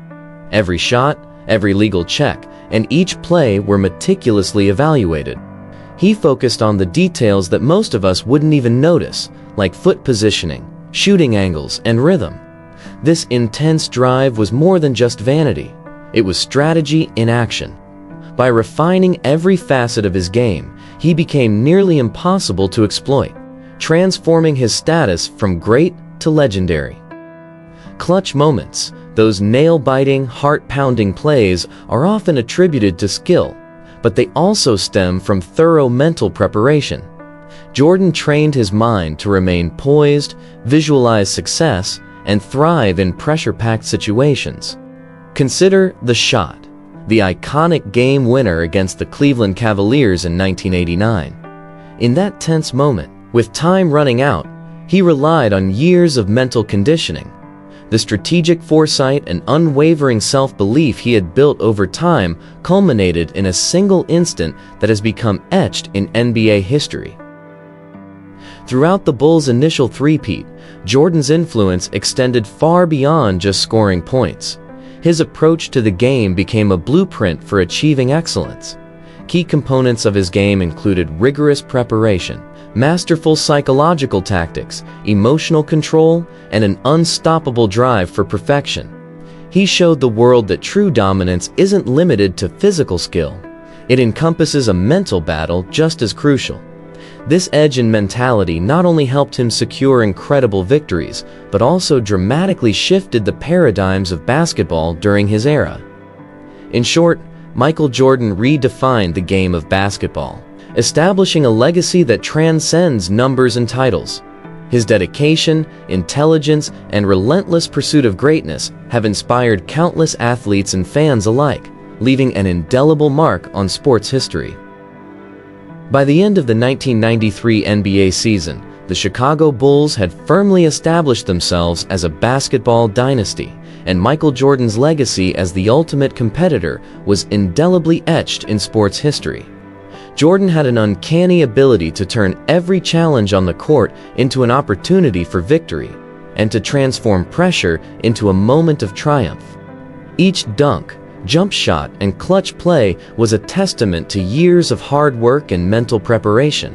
Every shot, every legal check, and each play were meticulously evaluated. He focused on the details that most of us wouldn't even notice, like foot positioning, shooting angles, and rhythm. This intense drive was more than just vanity. It was strategy in action. By refining every facet of his game, he became nearly impossible to exploit, transforming his status from great to legendary. Clutch moments, those nail-biting, heart-pounding plays, are often attributed to skill, but they also stem from thorough mental preparation. Jordan trained his mind to remain poised, visualize success, and thrive in pressure-packed situations. Consider the shot, the iconic game winner against the Cleveland Cavaliers in 1989. In that tense moment, with time running out, he relied on years of mental conditioning. The strategic foresight and unwavering self-belief he had built over time culminated in a single instant that has become etched in NBA history. Throughout the Bulls' initial three-peat, Jordan's influence extended far beyond just scoring points. His approach to the game became a blueprint for achieving excellence. Key components of his game included rigorous preparation, masterful psychological tactics, emotional control, and an unstoppable drive for perfection. He showed the world that true dominance isn't limited to physical skill. It encompasses a mental battle just as crucial. This edge and mentality not only helped him secure incredible victories, but also dramatically shifted the paradigms of basketball during his era. In short, Michael Jordan redefined the game of basketball, establishing a legacy that transcends numbers and titles. His dedication, intelligence, and relentless pursuit of greatness have inspired countless athletes and fans alike, leaving an indelible mark on sports history. By the end of the 1993 NBA season, the Chicago Bulls had firmly established themselves as a basketball dynasty, and Michael Jordan's legacy as the ultimate competitor was indelibly etched in sports history. Jordan had an uncanny ability to turn every challenge on the court into an opportunity for victory, and to transform pressure into a moment of triumph. Each dunk, jump shot, and clutch play was a testament to years of hard work and mental preparation.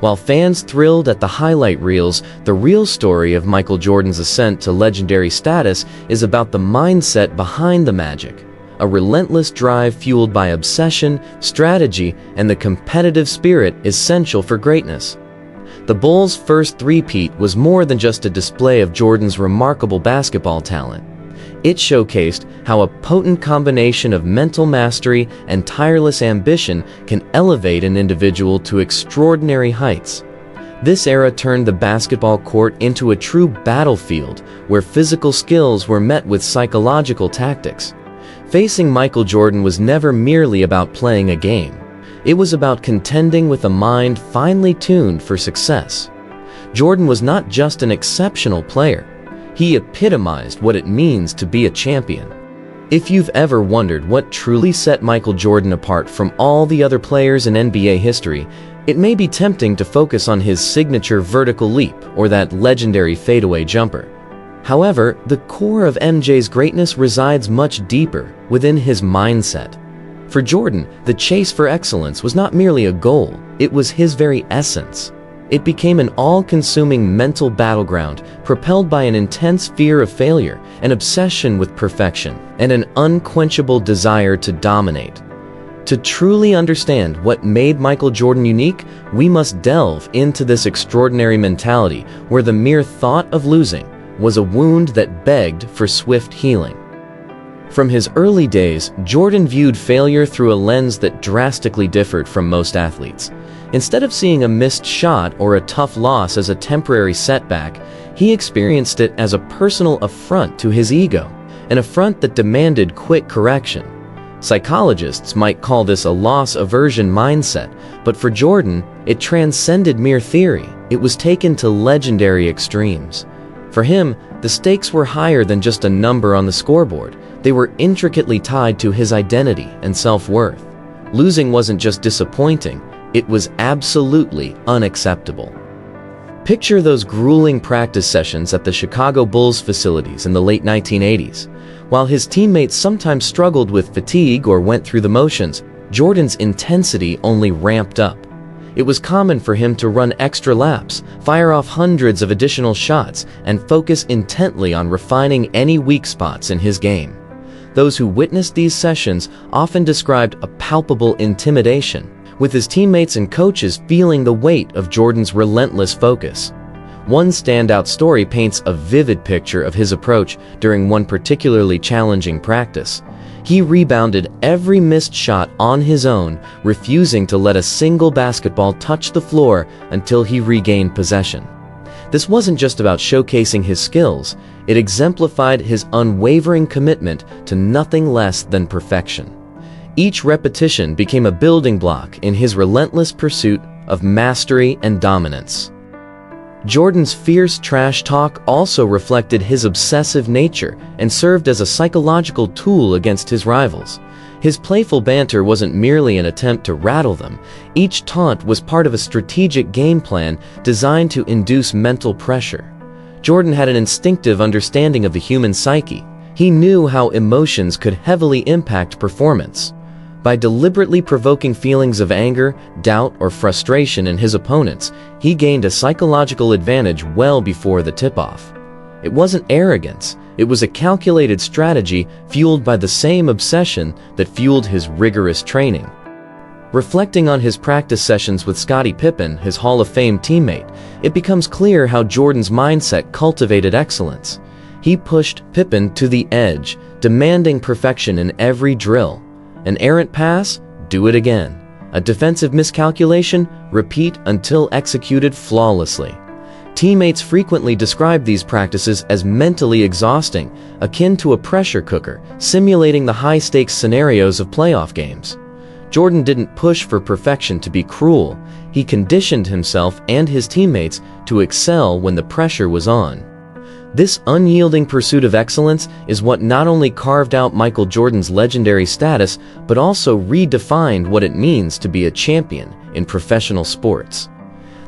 While fans thrilled at the highlight reels, the real story of Michael Jordan's ascent to legendary status is about the mindset behind the magic. A relentless drive fueled by obsession, strategy, and the competitive spirit essential for greatness. The Bulls' first three-peat was more than just a display of Jordan's remarkable basketball talent. It showcased how a potent combination of mental mastery and tireless ambition can elevate an individual to extraordinary heights. This era turned the basketball court into a true battlefield where physical skills were met with psychological tactics. Facing Michael Jordan was never merely about playing a game. It was about contending with a mind finely tuned for success. Jordan was not just an exceptional player. He epitomized what it means to be a champion. If you've ever wondered what truly set Michael Jordan apart from all the other players in NBA history, it may be tempting to focus on his signature vertical leap or that legendary fadeaway jumper. However, the core of MJ's greatness resides much deeper within his mindset. For Jordan, the chase for excellence was not merely a goal, it was his very essence. It became an all-consuming mental battleground, propelled by an intense fear of failure, an obsession with perfection, and an unquenchable desire to dominate. To truly understand what made Michael Jordan unique, we must delve into this extraordinary mentality where the mere thought of losing was a wound that begged for swift healing. From his early days, Jordan viewed failure through a lens that drastically differed from most athletes. Instead of seeing a missed shot or a tough loss as a temporary setback, he experienced it as a personal affront to his ego, an affront that demanded quick correction. Psychologists might call this a loss aversion mindset, but for Jordan, it transcended mere theory. It was taken to legendary extremes. For him, the stakes were higher than just a number on the scoreboard. They were intricately tied to his identity and self-worth. Losing wasn't just disappointing, it was absolutely unacceptable. Picture those grueling practice sessions at the Chicago Bulls facilities in the late 1980s. While his teammates sometimes struggled with fatigue or went through the motions, Jordan's intensity only ramped up. It was common for him to run extra laps, fire off hundreds of additional shots, and focus intently on refining any weak spots in his game. Those who witnessed these sessions often described a palpable intimidation, with his teammates and coaches feeling the weight of Jordan's relentless focus. One standout story paints a vivid picture of his approach during one particularly challenging practice. He rebounded every missed shot on his own, refusing to let a single basketball touch the floor until he regained possession. This wasn't just about showcasing his skills, it exemplified his unwavering commitment to nothing less than perfection. Each repetition became a building block in his relentless pursuit of mastery and dominance. Jordan's fierce trash talk also reflected his obsessive nature and served as a psychological tool against his rivals. His playful banter wasn't merely an attempt to rattle them. Each taunt was part of a strategic game plan designed to induce mental pressure. Jordan had an instinctive understanding of the human psyche. He knew how emotions could heavily impact performance. By deliberately provoking feelings of anger, doubt, or frustration in his opponents, he gained a psychological advantage well before the tip-off. It wasn't arrogance, it was a calculated strategy fueled by the same obsession that fueled his rigorous training. Reflecting on his practice sessions with Scottie Pippen, his Hall of Fame teammate, it becomes clear how Jordan's mindset cultivated excellence. He pushed Pippen to the edge, demanding perfection in every drill. An errant pass? Do it again. A defensive miscalculation? Repeat until executed flawlessly. Teammates frequently describe these practices as mentally exhausting, akin to a pressure cooker, simulating the high-stakes scenarios of playoff games. Jordan didn't push for perfection to be cruel. He conditioned himself and his teammates to excel when the pressure was on. This unyielding pursuit of excellence is what not only carved out Michael Jordan's legendary status, but also redefined what it means to be a champion in professional sports.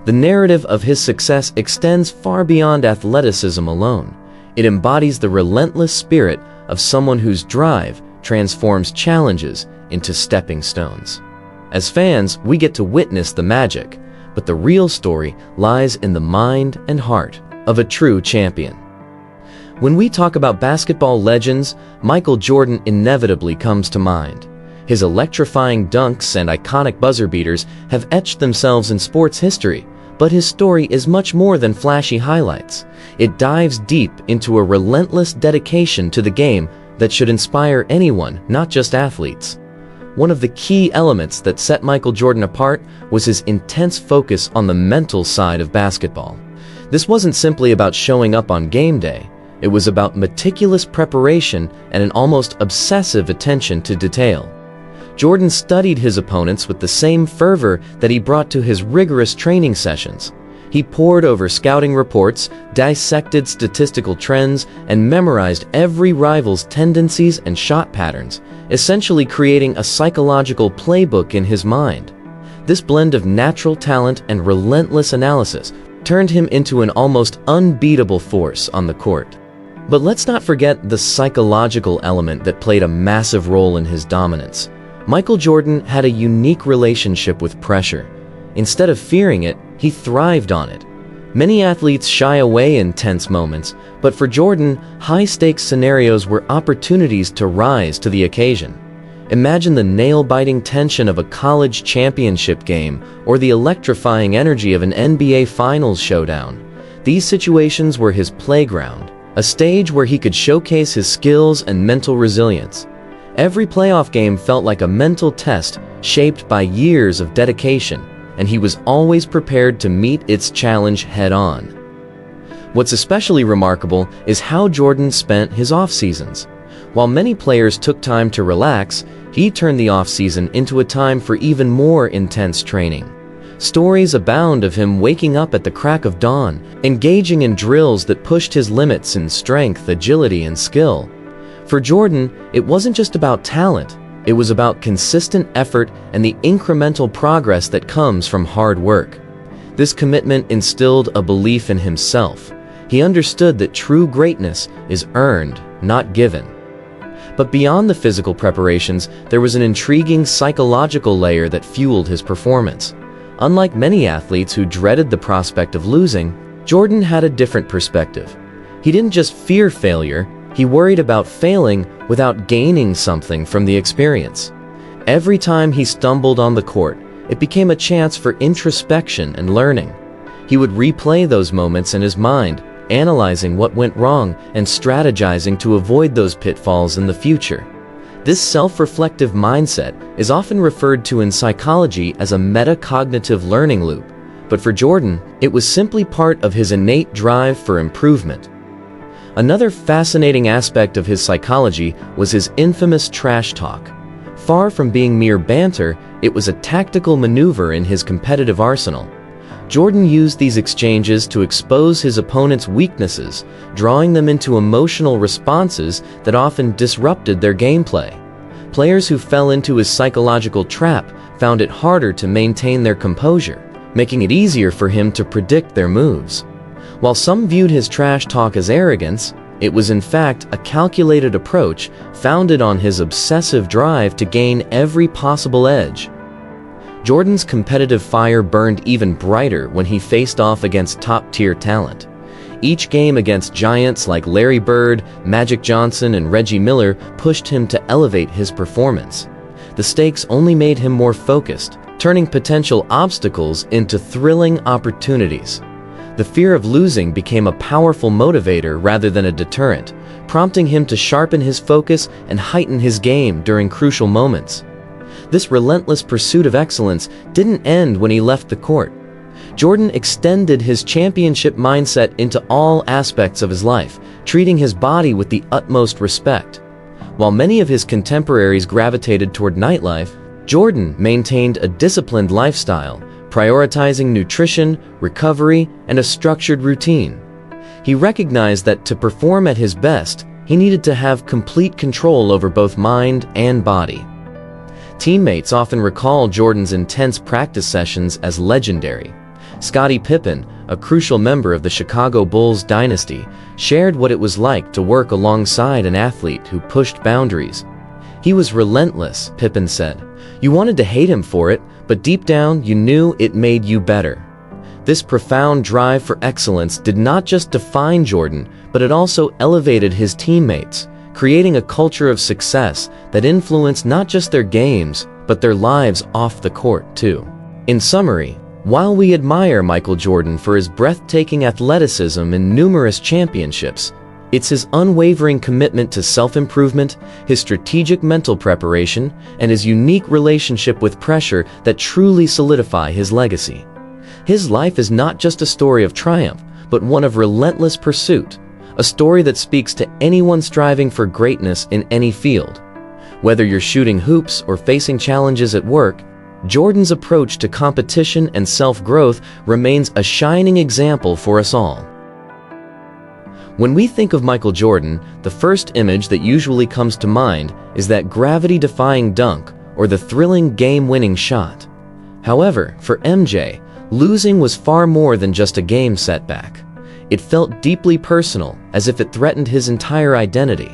The narrative of his success extends far beyond athleticism alone. It embodies the relentless spirit of someone whose drive transforms challenges into stepping stones. As fans, we get to witness the magic, but the real story lies in the mind and heart of a true champion. When we talk about basketball legends, Michael Jordan inevitably comes to mind. His electrifying dunks and iconic buzzer beaters have etched themselves in sports history, but his story is much more than flashy highlights. It dives deep into a relentless dedication to the game that should inspire anyone, not just athletes. One of the key elements that set Michael Jordan apart was his intense focus on the mental side of basketball. This wasn't simply about showing up on game day. It was about meticulous preparation and an almost obsessive attention to detail. Jordan studied his opponents with the same fervor that he brought to his rigorous training sessions. He pored over scouting reports, dissected statistical trends, and memorized every rival's tendencies and shot patterns, essentially creating a psychological playbook in his mind. This blend of natural talent and relentless analysis turned him into an almost unbeatable force on the court. But let's not forget the psychological element that played a massive role in his dominance. Michael Jordan had a unique relationship with pressure. Instead of fearing it, he thrived on it. Many athletes shy away in tense moments, but for Jordan, high-stakes scenarios were opportunities to rise to the occasion. Imagine the nail-biting tension of a college championship game or the electrifying energy of an NBA Finals showdown. These situations were his playground, a stage where he could showcase his skills and mental resilience. Every playoff game felt like a mental test shaped by years of dedication, and he was always prepared to meet its challenge head-on. What's especially remarkable is how Jordan spent his off-seasons. While many players took time to relax, he turned the off-season into a time for even more intense training. Stories abound of him waking up at the crack of dawn, engaging in drills that pushed his limits in strength, agility, and skill. For Jordan, it wasn't just about talent. It was about consistent effort and the incremental progress that comes from hard work. This commitment instilled a belief in himself. He understood that true greatness is earned, not given. But beyond the physical preparations, there was an intriguing psychological layer that fueled his performance. Unlike many athletes who dreaded the prospect of losing, Jordan had a different perspective. He didn't just fear failure, he worried about failing without gaining something from the experience. Every time he stumbled on the court, it became a chance for introspection and learning. He would replay those moments in his mind, analyzing what went wrong and strategizing to avoid those pitfalls in the future. This self-reflective mindset is often referred to in psychology as a metacognitive learning loop, but for Jordan, it was simply part of his innate drive for improvement. Another fascinating aspect of his psychology was his infamous trash talk. Far from being mere banter, it was a tactical maneuver in his competitive arsenal. Jordan used these exchanges to expose his opponent's weaknesses, drawing them into emotional responses that often disrupted their gameplay. Players who fell into his psychological trap found it harder to maintain their composure, making it easier for him to predict their moves. While some viewed his trash talk as arrogance, it was in fact a calculated approach founded on his obsessive drive to gain every possible edge. Jordan's competitive fire burned even brighter when he faced off against top-tier talent. Each game against giants like Larry Bird, Magic Johnson, and Reggie Miller pushed him to elevate his performance. The stakes only made him more focused, turning potential obstacles into thrilling opportunities. The fear of losing became a powerful motivator rather than a deterrent, prompting him to sharpen his focus and heighten his game during crucial moments. This relentless pursuit of excellence didn't end when he left the court. Jordan extended his championship mindset into all aspects of his life, treating his body with the utmost respect. While many of his contemporaries gravitated toward nightlife, Jordan maintained a disciplined lifestyle, prioritizing nutrition, recovery, and a structured routine. He recognized that to perform at his best, he needed to have complete control over both mind and body. Teammates often recall Jordan's intense practice sessions as legendary. Scottie Pippen, a crucial member of the Chicago Bulls dynasty, shared what it was like to work alongside an athlete who pushed boundaries. "He was relentless," Pippen said. "You wanted to hate him for it, but deep down you knew it made you better." This profound drive for excellence did not just define Jordan, but it also elevated his teammates, creating a culture of success that influenced not just their games, but their lives off the court too. In summary, while we admire Michael Jordan for his breathtaking athleticism and numerous championships, it's his unwavering commitment to self-improvement, his strategic mental preparation, and his unique relationship with pressure that truly solidify his legacy. His life is not just a story of triumph, but one of relentless pursuit, a story that speaks to anyone striving for greatness in any field. Whether you're shooting hoops or facing challenges at work, Jordan's approach to competition and self-growth remains a shining example for us all. When we think of Michael Jordan, the first image that usually comes to mind is that gravity-defying dunk or the thrilling game-winning shot. However, for MJ, losing was far more than just a game setback. It felt deeply personal, as if it threatened his entire identity.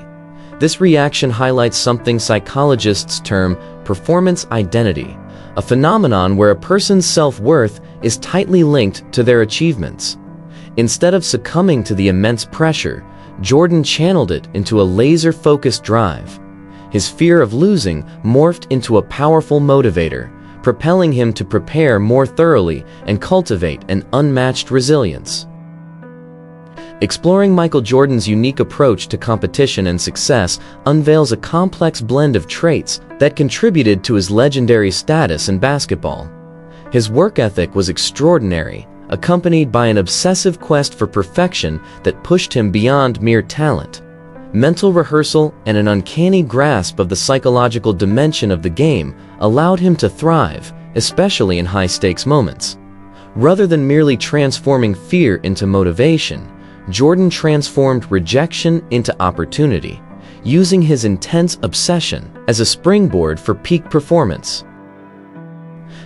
This reaction highlights something psychologists term performance identity, a phenomenon where a person's self-worth is tightly linked to their achievements. Instead of succumbing to the immense pressure, Jordan channeled it into a laser-focused drive. His fear of losing morphed into a powerful motivator, propelling him to prepare more thoroughly and cultivate an unmatched resilience. Exploring Michael Jordan's unique approach to competition and success unveils a complex blend of traits that contributed to his legendary status in basketball. His work ethic was extraordinary, accompanied by an obsessive quest for perfection that pushed him beyond mere talent. Mental rehearsal and an uncanny grasp of the psychological dimension of the game allowed him to thrive, especially in high-stakes moments. Rather than merely transforming fear into motivation, Jordan transformed rejection into opportunity, using his intense obsession as a springboard for peak performance.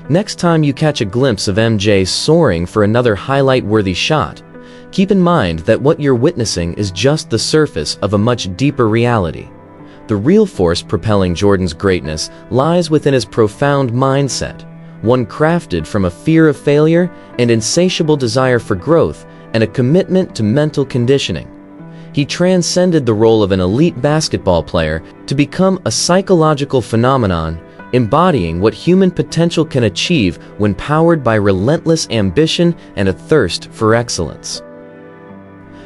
Next time you catch a glimpse of MJ soaring for another highlight-worthy shot, keep in mind that what you're witnessing is just the surface of a much deeper reality. The real force propelling Jordan's greatness lies within his profound mindset, one crafted from a fear of failure, an insatiable desire for growth, and a commitment to mental conditioning. He transcended the role of an elite basketball player to become a psychological phenomenon, embodying what human potential can achieve when powered by relentless ambition and a thirst for excellence.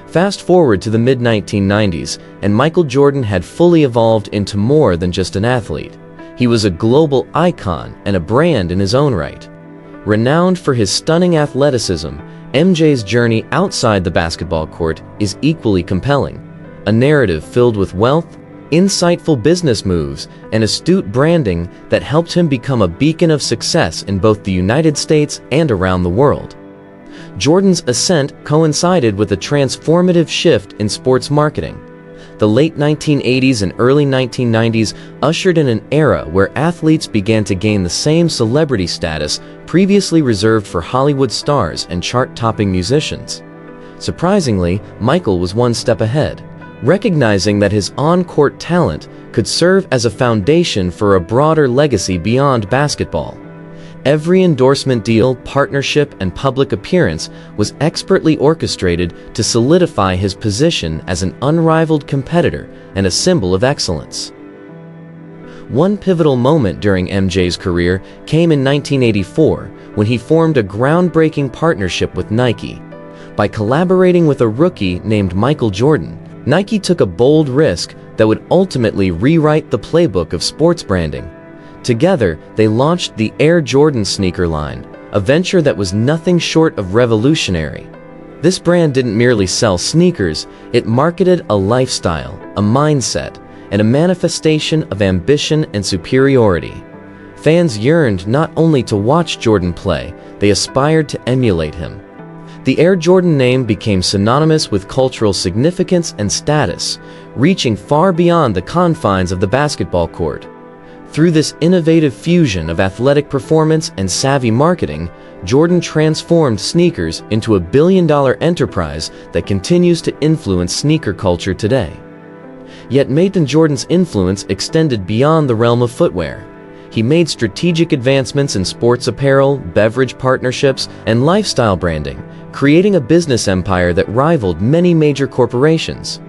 Fast forward to the mid-1990s, and Michael Jordan had fully evolved into more than just an athlete. He was a global icon and a brand in his own right. Renowned for his stunning athleticism, MJ's journey outside the basketball court is equally compelling, a narrative filled with wealth, insightful business moves, and astute branding that helped him become a beacon of success in both the United States and around the world. Jordan's ascent coincided with a transformative shift in sports marketing. The late 1980s and early 1990s ushered in an era where athletes began to gain the same celebrity status previously reserved for Hollywood stars and chart-topping musicians. Surprisingly, Michael was one step ahead, recognizing that his on-court talent could serve as a foundation for a broader legacy beyond basketball. Every endorsement deal, partnership, and public appearance was expertly orchestrated to solidify his position as an unrivaled competitor and a symbol of excellence. One pivotal moment during MJ's career came in 1984 when he formed a groundbreaking partnership with Nike. By collaborating with a rookie named Michael Jordan, Nike took a bold risk that would ultimately rewrite the playbook of sports branding. Together, they launched the Air Jordan sneaker line, a venture that was nothing short of revolutionary. This brand didn't merely sell sneakers, it marketed a lifestyle, a mindset, and a manifestation of ambition and superiority. Fans yearned not only to watch Jordan play, they aspired to emulate him. The Air Jordan name became synonymous with cultural significance and status, reaching far beyond the confines of the basketball court. Through this innovative fusion of athletic performance and savvy marketing, Jordan transformed sneakers into a billion-dollar enterprise that continues to influence sneaker culture today. Yet Jordan's influence extended beyond the realm of footwear. He made strategic advancements in sports apparel, beverage partnerships, and lifestyle branding, creating a business empire that rivaled many major corporations.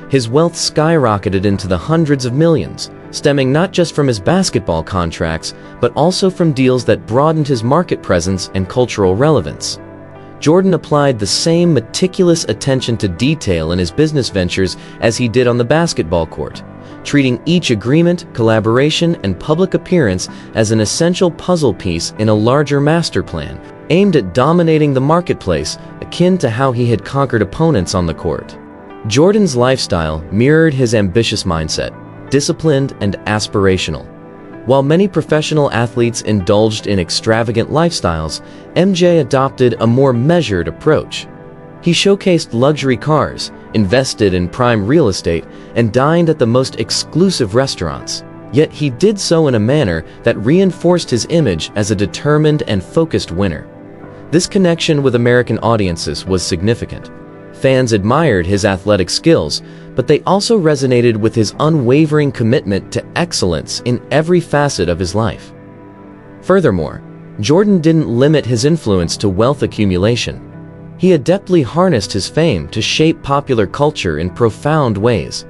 His wealth skyrocketed into the hundreds of millions, stemming not just from his basketball contracts, but also from deals that broadened his market presence and cultural relevance. Jordan applied the same meticulous attention to detail in his business ventures as he did on the basketball court, treating each agreement, collaboration, and public appearance as an essential puzzle piece in a larger master plan, aimed at dominating the marketplace, akin to how he had conquered opponents on the court. Jordan's lifestyle mirrored his ambitious mindset, disciplined and aspirational. While many professional athletes indulged in extravagant lifestyles, MJ adopted a more measured approach. He showcased luxury cars, invested in prime real estate, and dined at the most exclusive restaurants. Yet he did so in a manner that reinforced his image as a determined and focused winner. This connection with American audiences was significant. Fans admired his athletic skills, but they also resonated with his unwavering commitment to excellence in every facet of his life. Furthermore, Jordan didn't limit his influence to wealth accumulation. He adeptly harnessed his fame to shape popular culture in profound ways.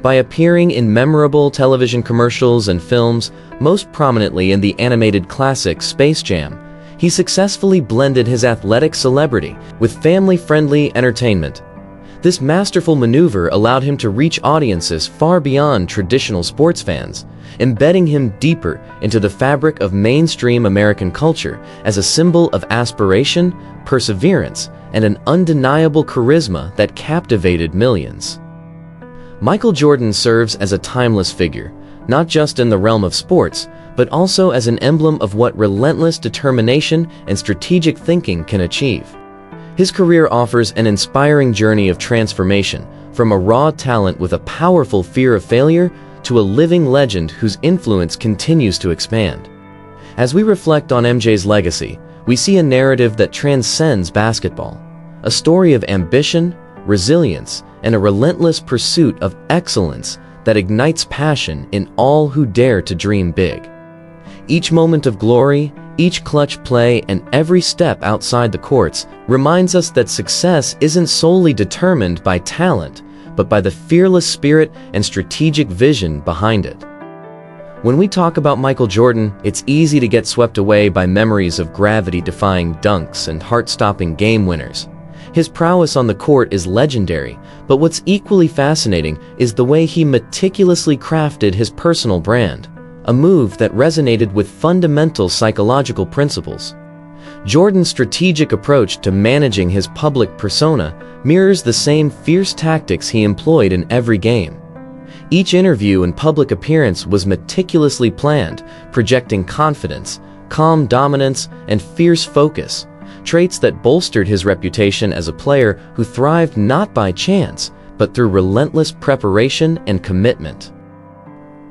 By appearing in memorable television commercials and films, most prominently in the animated classic Space Jam, he successfully blended his athletic celebrity with family-friendly entertainment. This masterful maneuver allowed him to reach audiences far beyond traditional sports fans, embedding him deeper into the fabric of mainstream American culture as a symbol of aspiration, perseverance, and an undeniable charisma that captivated millions. Michael Jordan serves as a timeless figure, not just in the realm of sports, but also as an emblem of what relentless determination and strategic thinking can achieve. His career offers an inspiring journey of transformation, from a raw talent with a powerful fear of failure to a living legend whose influence continues to expand. As we reflect on MJ's legacy, we see a narrative that transcends basketball, a story of ambition, resilience, and a relentless pursuit of excellence that ignites passion in all who dare to dream big. Each moment of glory, each clutch play, and every step outside the courts reminds us that success isn't solely determined by talent, but by the fearless spirit and strategic vision behind it. When we talk about Michael Jordan, it's easy to get swept away by memories of gravity-defying dunks and heart-stopping game winners. His prowess on the court is legendary, but what's equally fascinating is the way he meticulously crafted his personal brand, a move that resonated with fundamental psychological principles. Jordan's strategic approach to managing his public persona mirrors the same fierce tactics he employed in every game. Each interview and public appearance was meticulously planned, projecting confidence, calm dominance, and fierce focus, traits that bolstered his reputation as a player who thrived not by chance, but through relentless preparation and commitment.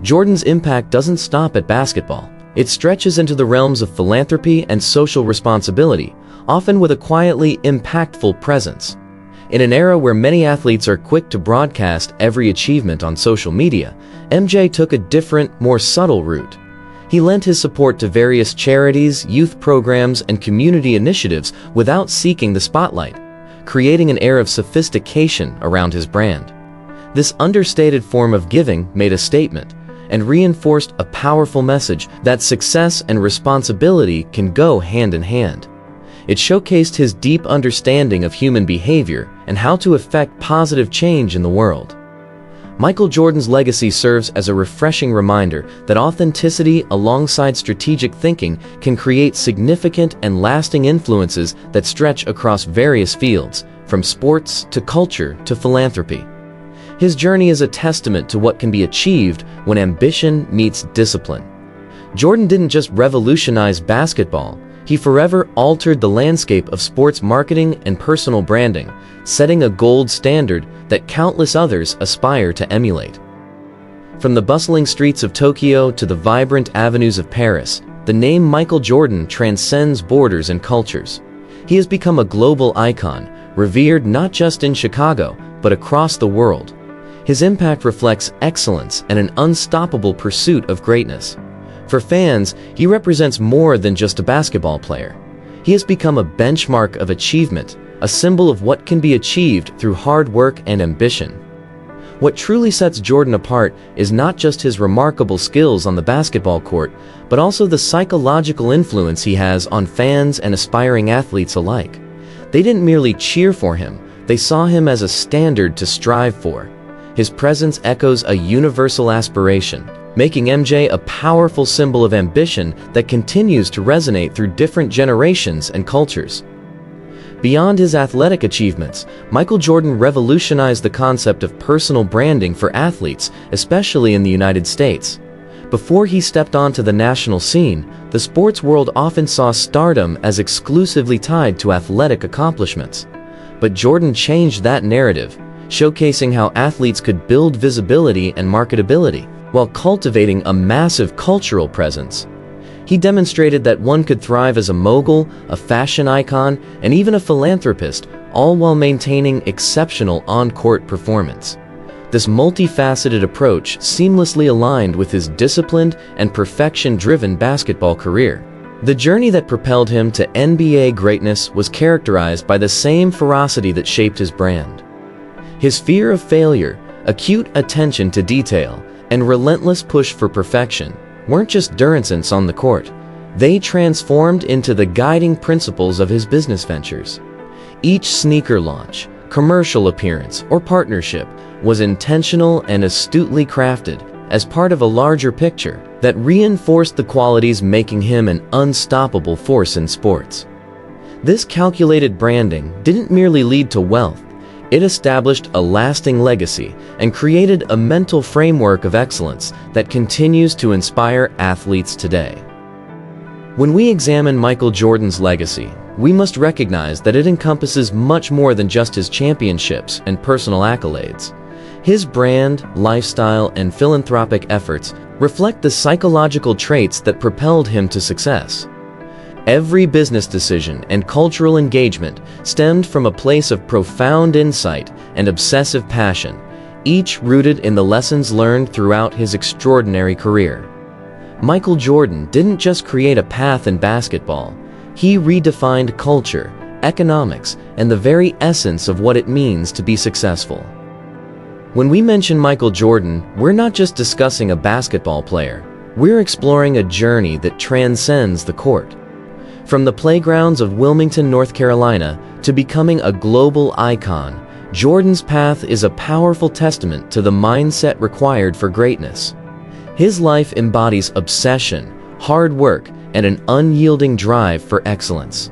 Jordan's impact doesn't stop at basketball. It stretches into the realms of philanthropy and social responsibility, often with a quietly impactful presence. In an era where many athletes are quick to broadcast every achievement on social media, MJ took a different, more subtle route. He lent his support to various charities, youth programs, and community initiatives without seeking the spotlight, creating an air of sophistication around his brand. This understated form of giving made a statement and reinforced a powerful message that success and responsibility can go hand in hand. It showcased his deep understanding of human behavior and how to effect positive change in the world. Michael Jordan's legacy serves as a refreshing reminder that authenticity alongside strategic thinking can create significant and lasting influences that stretch across various fields, from sports to culture to philanthropy. His journey is a testament to what can be achieved when ambition meets discipline. Jordan didn't just revolutionize basketball, he forever altered the landscape of sports marketing and personal branding, setting a gold standard that countless others aspire to emulate. From the bustling streets of Tokyo to the vibrant avenues of Paris, the name Michael Jordan transcends borders and cultures. He has become a global icon, revered not just in Chicago, but across the world. His impact reflects excellence and an unstoppable pursuit of greatness. For fans, he represents more than just a basketball player. He has become a benchmark of achievement, a symbol of what can be achieved through hard work and ambition. What truly sets Jordan apart is not just his remarkable skills on the basketball court, but also the psychological influence he has on fans and aspiring athletes alike. They didn't merely cheer for him, they saw him as a standard to strive for. His presence echoes a universal aspiration, making MJ a powerful symbol of ambition that continues to resonate through different generations and cultures. Beyond his athletic achievements, Michael Jordan revolutionized the concept of personal branding for athletes, especially in the United States. Before he stepped onto the national scene, the sports world often saw stardom as exclusively tied to athletic accomplishments. But Jordan changed that narrative, showcasing how athletes could build visibility and marketability while cultivating a massive cultural presence. He demonstrated that one could thrive as a mogul, a fashion icon, and even a philanthropist, all while maintaining exceptional on-court performance. This multifaceted approach seamlessly aligned with his disciplined and perfection-driven basketball career. The journey that propelled him to NBA greatness was characterized by the same ferocity that shaped his brand. His fear of failure, acute attention to detail, and relentless push for perfection weren't just durances on the court. They transformed into the guiding principles of his business ventures. Each sneaker launch, commercial appearance, or partnership was intentional and astutely crafted as part of a larger picture that reinforced the qualities making him an unstoppable force in sports. This calculated branding didn't merely lead to wealth, it established a lasting legacy and created a mental framework of excellence that continues to inspire athletes today. When we examine Michael Jordan's legacy, we must recognize that it encompasses much more than just his championships and personal accolades. His brand, lifestyle, and philanthropic efforts reflect the psychological traits that propelled him to success. Every business decision and cultural engagement stemmed from a place of profound insight and obsessive passion, each rooted in the lessons learned throughout his extraordinary career. Michael Jordan didn't just create a path in basketball, he redefined culture, economics, and the very essence of what it means to be successful. When we mention Michael Jordan, we're not just discussing a basketball player, we're exploring a journey that transcends the court. From the playgrounds of Wilmington, North Carolina, to becoming a global icon, Jordan's path is a powerful testament to the mindset required for greatness. His life embodies obsession, hard work, and an unyielding drive for excellence.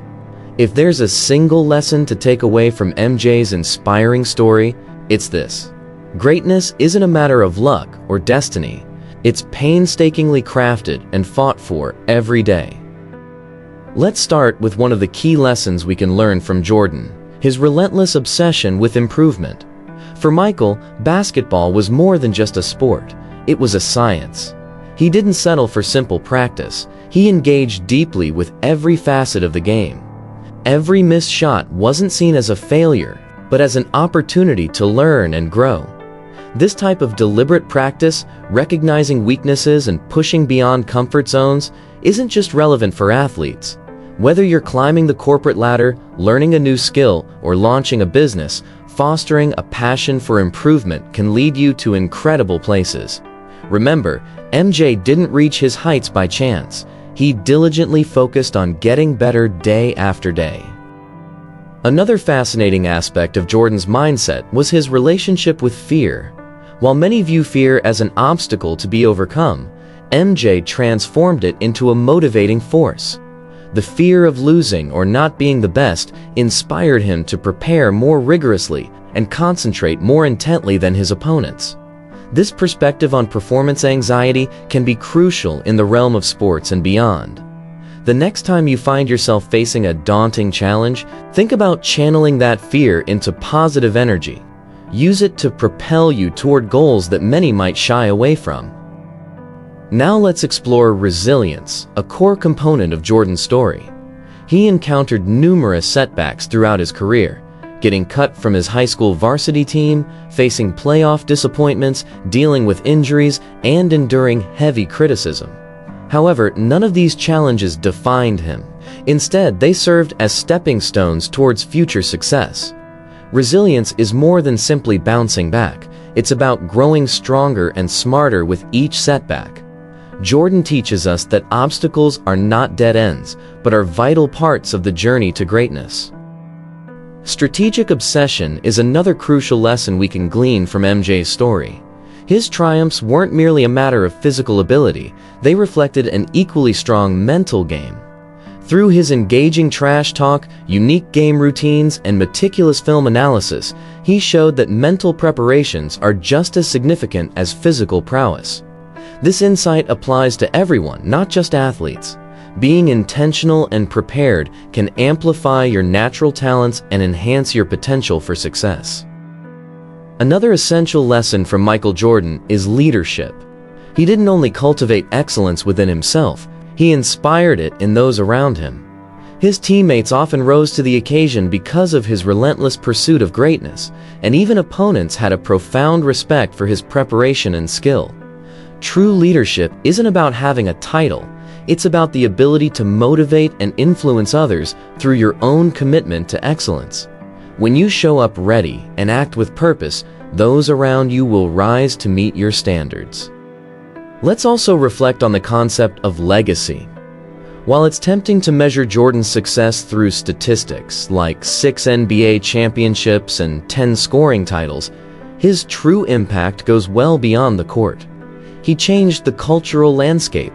If there's a single lesson to take away from MJ's inspiring story, it's this: greatness isn't a matter of luck or destiny, it's painstakingly crafted and fought for every day. Let's start with one of the key lessons we can learn from Jordan: his relentless obsession with improvement. For Michael, basketball was more than just a sport, it was a science. He didn't settle for simple practice, he engaged deeply with every facet of the game. Every missed shot wasn't seen as a failure, but as an opportunity to learn and grow. This type of deliberate practice, recognizing weaknesses and pushing beyond comfort zones, isn't just relevant for athletes. Whether you're climbing the corporate ladder, learning a new skill, or launching a business, fostering a passion for improvement can lead you to incredible places. Remember, MJ didn't reach his heights by chance. He diligently focused on getting better day after day. Another fascinating aspect of Jordan's mindset was his relationship with fear. While many view fear as an obstacle to be overcome, MJ transformed it into a motivating force. The fear of losing or not being the best inspired him to prepare more rigorously and concentrate more intently than his opponents. This perspective on performance anxiety can be crucial in the realm of sports and beyond. The next time you find yourself facing a daunting challenge, think about channeling that fear into positive energy. Use it to propel you toward goals that many might shy away from. Now let's explore resilience, a core component of Jordan's story. He encountered numerous setbacks throughout his career, getting cut from his high school varsity team, facing playoff disappointments, dealing with injuries, and enduring heavy criticism. However, none of these challenges defined him. Instead, they served as stepping stones towards future success. Resilience is more than simply bouncing back. It's about growing stronger and smarter with each setback. Jordan teaches us that obstacles are not dead ends, but are vital parts of the journey to greatness. Strategic obsession is another crucial lesson we can glean from MJ's story. His triumphs weren't merely a matter of physical ability, they reflected an equally strong mental game. Through his engaging trash talk, unique game routines, and meticulous film analysis, he showed that mental preparations are just as significant as physical prowess. This insight applies to everyone, not just athletes. Being intentional and prepared can amplify your natural talents and enhance your potential for success. Another essential lesson from Michael Jordan is leadership. He didn't only cultivate excellence within himself, he inspired it in those around him. His teammates often rose to the occasion because of his relentless pursuit of greatness, and even opponents had a profound respect for his preparation and skill. True leadership isn't about having a title, it's about the ability to motivate and influence others through your own commitment to excellence. When you show up ready and act with purpose, those around you will rise to meet your standards. Let's also reflect on the concept of legacy. While it's tempting to measure Jordan's success through statistics like 6 NBA championships and 10 scoring titles, his true impact goes well beyond the court. He changed the cultural landscape,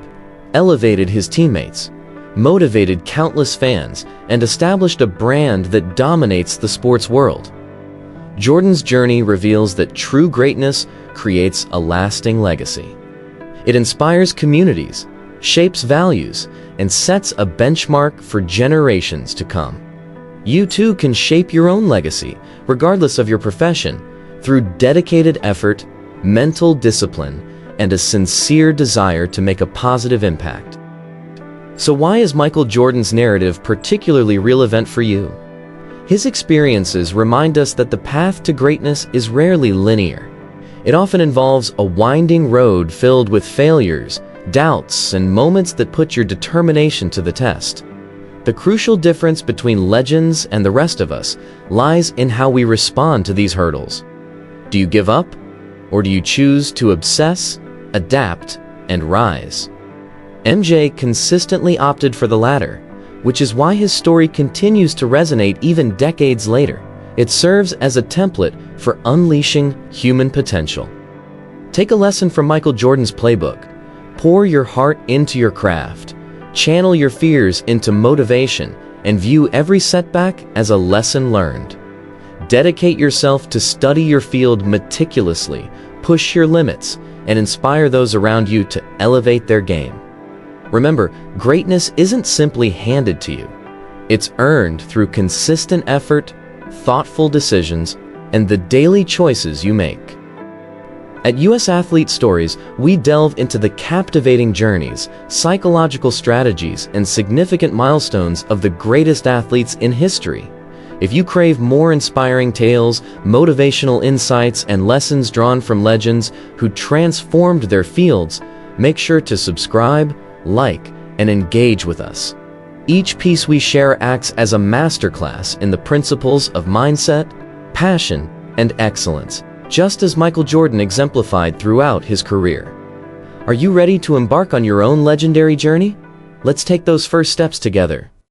elevated his teammates, motivated countless fans, and established a brand that dominates the sports world. Jordan's journey reveals that true greatness creates a lasting legacy. It inspires communities, shapes values, and sets a benchmark for generations to come. You too can shape your own legacy, regardless of your profession, through dedicated effort, mental discipline, and a sincere desire to make a positive impact. So why is Michael Jordan's narrative particularly relevant for you? His experiences remind us that the path to greatness is rarely linear. It often involves a winding road filled with failures, doubts, and moments that put your determination to the test. The crucial difference between legends and the rest of us lies in how we respond to these hurdles. Do you give up? Or do you choose to obsess, adapt, and rise? MJ consistently opted for the latter, which is why his story continues to resonate even decades later. It serves as a template for unleashing human potential. Take a lesson from Michael Jordan's playbook. Pour your heart into your craft, channel your fears into motivation, and view every setback as a lesson learned. Dedicate yourself to study your field meticulously, push your limits, and inspire those around you to elevate their game. Remember, greatness isn't simply handed to you. It's earned through consistent effort, thoughtful decisions, and the daily choices you make. At US Athlete Stories, we delve into the captivating journeys, psychological strategies, and significant milestones of the greatest athletes in history. If you crave more inspiring tales, motivational insights, and lessons drawn from legends who transformed their fields, make sure to subscribe, like, and engage with us. Each piece we share acts as a masterclass in the principles of mindset, passion, and excellence, just as Michael Jordan exemplified throughout his career. Are you ready to embark on your own legendary journey? Let's take those first steps together.